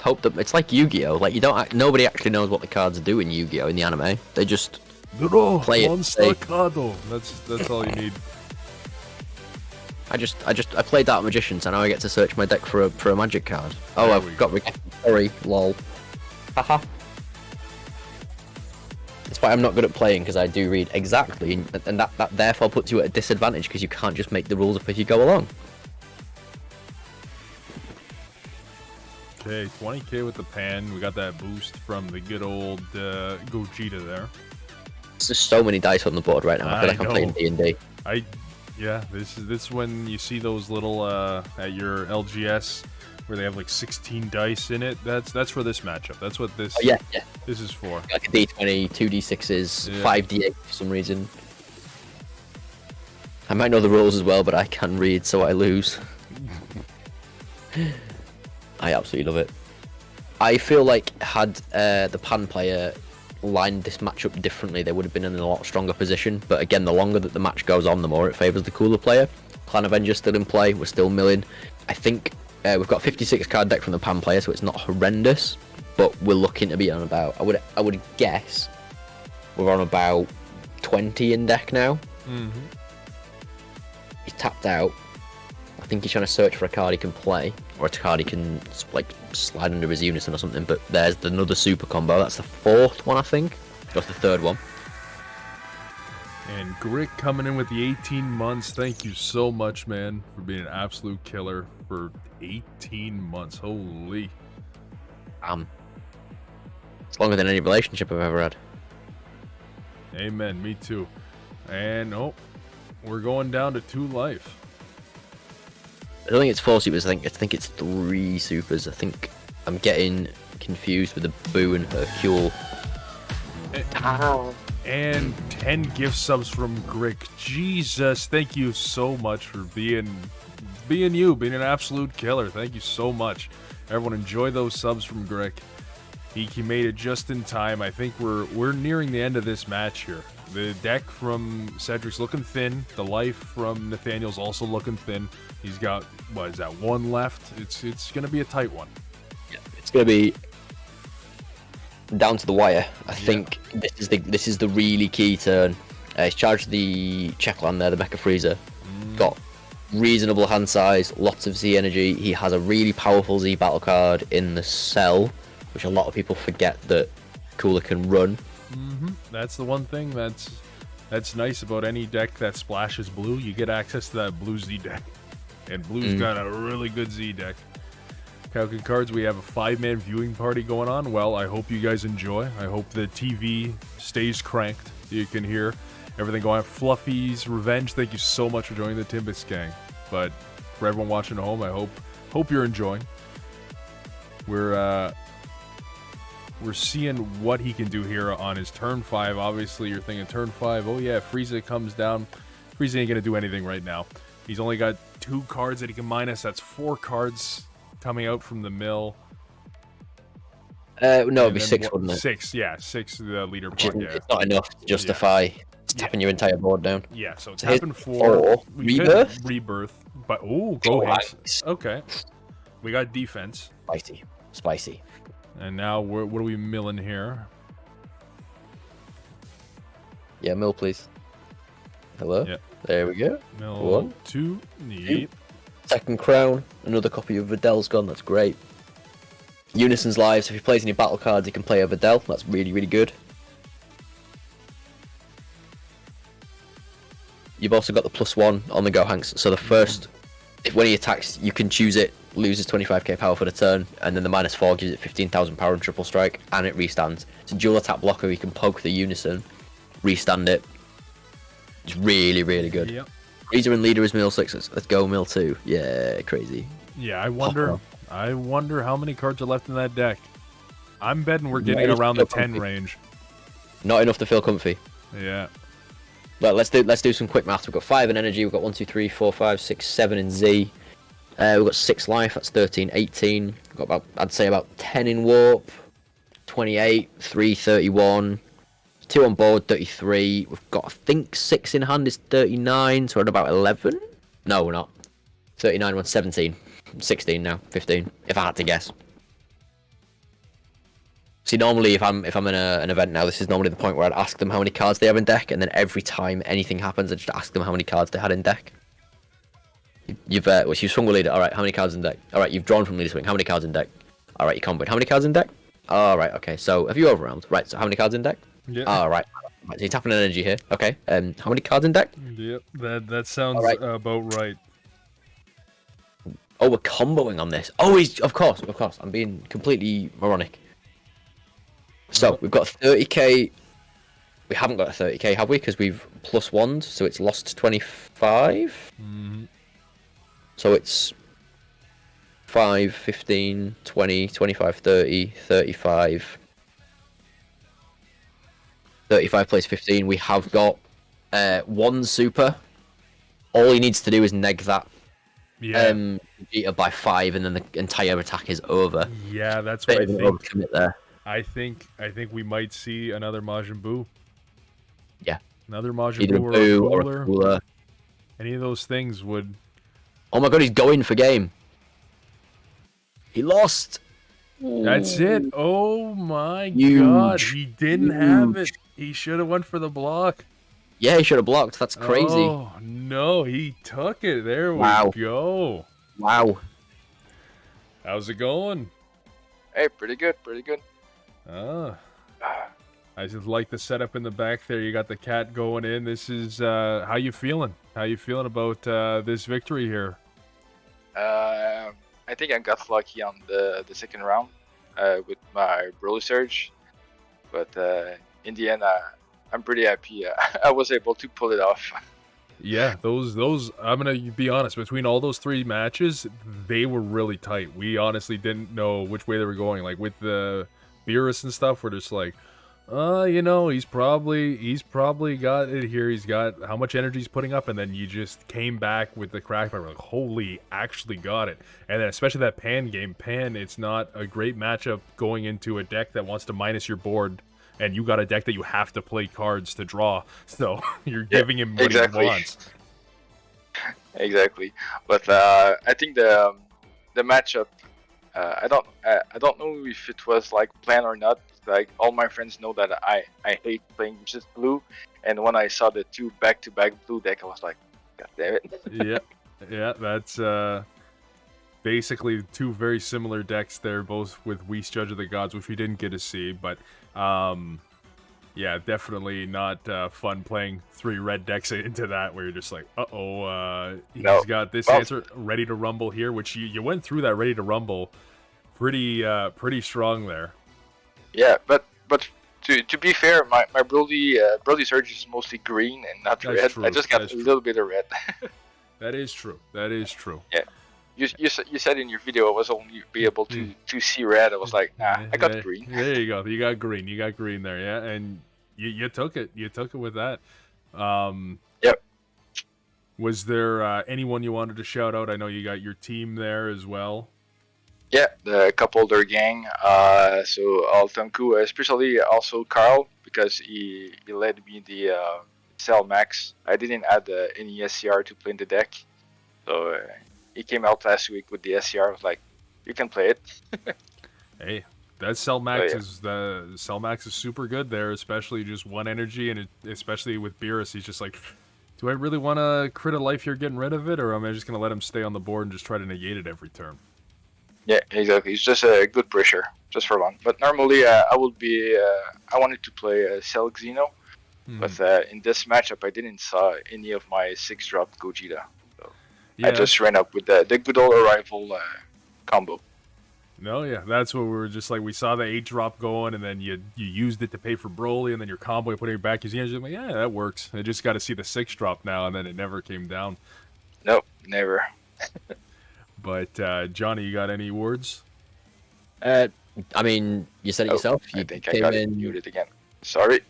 hope that it's like Yu-Gi-Oh. Like nobody actually knows what the cards do in Yu-Gi-Oh in the anime. They just play it. Staccato. That's all you need. I played Dark Magician, so now I get to search my deck for a magic card. Oh, There I've we got sorry, lol. Haha. That's why I'm not good at playing, because I do read exactly, and that therefore puts you at a disadvantage because you can't just make the rules up as you go along. Okay, 20k with the pan. We got that boost from the good old Gogeta there. There's just so many dice on the board right now. I feel like I'm playing D&D. Yeah, this when you see those little at your LGS where they have like 16 dice in it. That's for this matchup. That's what this Oh, yeah. this is for. Like a D20, 2D6s, Yeah. 5D8 for some reason. I might know the rules as well, but I can read, so I lose. I absolutely love it. I feel like had the pan player lined this match up differently, they would have been in a lot stronger position. But again, the longer that the match goes on, the more it favours the cooler player. Clan Avenger's still in play. We're still milling. I think we've got 56 card deck from the pan player, so it's not horrendous. But we're looking to be on about. I would guess we're on about 20 in deck now. Mm-hmm. He's tapped out. I think he's trying to search for a card he can play, or a card he can like slide under his unison or something. But there's another super combo. That's the fourth one, I think. That's the third one. And Grick coming in with the 18 months. Thank you so much, man, for being an absolute killer for 18 months. Holy. It's longer than any relationship I've ever had. Amen. Me too. And we're going down to 2 life. I don't think it's 4 supers. I think it's 3 supers. I think I'm getting confused with the Boo and Hercule. And 10 gift subs from Grick. Jesus, thank you so much for being an absolute killer. Thank you so much. Everyone enjoy those subs from Grick. He made it just in time. I think we're nearing the end of this match here. The deck from Cédric's looking thin. The life from Nathaniel's also looking thin. He's got, what is that, 1 left? It's gonna be a tight one. Yeah, it's gonna be down to the wire. I think this is the really key turn. He's charged the Checkland there, the Mecha Freezer. Got reasonable hand size, lots of Z energy. He has a really powerful Z battle card in the cell, which a lot of people forget that Cooler can run. That's the one thing that's nice about any deck that splashes blue. You get access to that blue Z deck, and blue's got a really good Z deck. Kaioken Cards, we have a 5-man viewing party going on. Well, I hope you guys enjoy. I hope the TV stays cranked so you can hear everything going on. Fluffy's Revenge, thank you so much for joining the Timbits gang. But for everyone watching at home, I hope you're enjoying. We're seeing what he can do here on his turn 5. Obviously, you're thinking turn 5, oh yeah, Frieza comes down. Frieza ain't gonna do anything right now. He's only got 2 cards that he can minus. That's 4 cards coming out from the mill. No, it'd be 6, wouldn't it? 6, yeah, 6 the leader Which part, yeah. It's not enough to justify tapping your entire board down. Yeah, so So here's tapping 4. We could Rebirth? Rebirth, but go ahead. Nice. Okay. We got defense. Spicy. And now what are we milling here? Yeah, mill, please. Hello? Yeah. There we go. Mill One. 2. Neat. Second crown. Another copy of Vidal's gone. That's great. Unison's live, so if he plays any battle cards, he can play a Vidal. That's really, really good. You've also got the +1 on the Gohanks. So the first, when he attacks, you can choose it, loses 25k power for the turn, and then the -4 gives it 15,000 power and triple strike, and it restands. It's a dual attack blocker. You can poke the Unison, restand it. It's really, really good. Yep. Freezer and leader is mill 6. Let's go mill 2. Yeah, crazy. Yeah, I wonder how many cards are left in that deck. I'm betting we're getting around the 10 range. Not enough to feel comfy. Yeah. Well, let's do some quick maths. We've got 5 in energy. We've got 1, 2, 3, 4, 5, 6, 7 in Z. We've got 6 life. That's 13, 18. We've got about, I'd say about 10 in warp. 28, 3, 31. 2 on board, 33. We've got, I think, 6 in hand is 39. So we're at about 11. No, we're not. 39, 1, 17. 16 now. 15. If I had to guess. See, normally if I'm in an event now, this is normally the point where I'd ask them how many cards they have in deck, and then every time anything happens, I just ask them how many cards they had in deck. You've swung a leader. All right, how many cards in deck? All right, you've drawn from leader swing. How many cards in deck? All right, you comboed. How many cards in deck? All right, okay. So have you overwhelmed? Right. So how many cards in deck? Yeah. All right. Right, so you're tapping an energy here. Okay. How many cards in deck? Yep. That sounds about right. Oh, we're comboing on this. Oh, of course. I'm being completely moronic. So we've got 30k. We haven't got a 30k, have we? Because we've +1'd, so it's lost 25. Mm-hmm. So it's 5, 15, 20, 25, 30, 35. 35 plays 15. We have got 1 super. All he needs to do is neg that. Yeah. Beat her by 5, and then the entire attack is over. Yeah, that's what I think. Overcommit there. I think we might see another Majin Buu. Yeah. Another Majin Either Buu or a cooler. Any of those things would. Oh my god, he's going for game. He lost. That's it. Oh my Huge. god, he didn't have it. He should have went for the block. Yeah, he should have blocked. That's crazy. Oh no, he took it. There we go. Wow. How's it going? Hey, pretty good. I just like the setup in the back there. You got the cat going in. This is how you feeling? How you feeling about this victory here? I think I got lucky on the second round with my Broly Surge, but in the end, I'm pretty happy. I was able to pull it off. Yeah, those. I'm gonna be honest. Between all those 3 matches, they were really tight. We honestly didn't know which way they were going. Like with the Beerus and stuff, we're just like, he's probably got it here. He's got how much energy he's putting up, and then you just came back with the crack. We're like, holy, actually got it. And then especially that Pan game. Pan, it's not a great matchup going into a deck that wants to minus your board. And you got a deck that you have to play cards to draw, so you're giving him what he wants. Exactly, but I think the matchup, I don't know if it was like planned or not. Like all my friends know that I hate playing just blue, and when I saw the 2 back-to-back blue deck, I was like, God damn it. yeah, that's basically 2 very similar decks there, both with Whis Judge of the Gods, which we didn't get to see, but. Yeah, definitely not fun playing 3 red decks into that where you're just like, he's got this answer ready to rumble here, which you went through that ready to rumble pretty strong there. Yeah, but to be fair, my Broly Surge is mostly green and not red. True. I just got a little bit of red. That is true. Yeah. You said in your video I was only be able to see red. I was like, nah, I got green. There you go. You got green there, yeah, and you took it. You took it with that. Yep. Was there anyone you wanted to shout out? I know you got your team there as well. Yeah, the Cup-Holder gang. So Altanku, especially also Carl, because he led me the Cell Max. I didn't add any SCR to play in the deck, so. He came out last week with the SCR. I was like, you can play it. Hey, That Cellmax Cellmax is super good there, especially just one energy, and especially with Beerus, he's just like, do I really want to crit a life here, getting rid of it, or am I just gonna let him stay on the board and just try to negate it every turn? Yeah, exactly. It's just a good pressure, just for fun. But normally, I wanted to play Cell Xeno, but in this matchup, I didn't saw any of my 6-drop Gogeta. So I just ran up with the good old arrival combo. No, yeah, that's what we were just like. We saw the 8-drop going, and then you used it to pay for Broly, and then your combo, you put it back. You're like, yeah, that works. I just got to see the 6-drop now, and then it never came down. Nope, never. But Johnny, you got any words? I mean, you said it yourself. I think I got muted again. Sorry.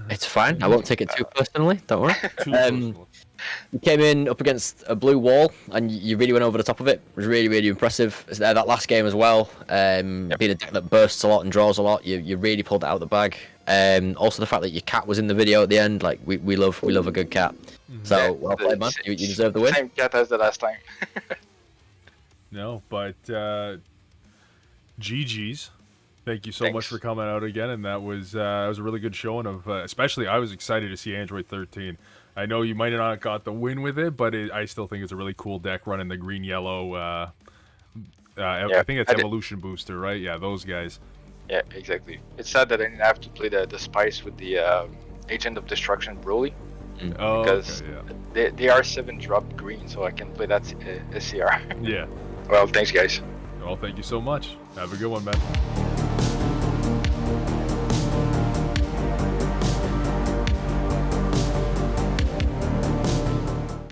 It's fine. I won't take it too personally. Don't worry. Too personal. You came in up against a blue wall, and you really went over the top of it. It was really, really impressive. That last game as well, being a deck that bursts a lot and draws a lot, you really pulled it out of the bag. Also, the fact that your cat was in the video at the end, like we love a good cat. So well played, man. You deserve the win. Same cat as the last time. No, but GG's. Thank you so much for coming out again, and that was a really good showing of. Especially, I was excited to see Android 13. I know you might have not got the win with it, but I still think it's a really cool deck running the green-yellow. I think it's Evolution Booster, right? Yeah, those guys. Yeah, exactly. It's sad that I didn't have to play the Spice with the Agent of Destruction Broly. Oh, because okay, they are 7-drop green, so I can play that SCR. Yeah. Well, thanks, guys. Well, thank you so much. Have a good one, man.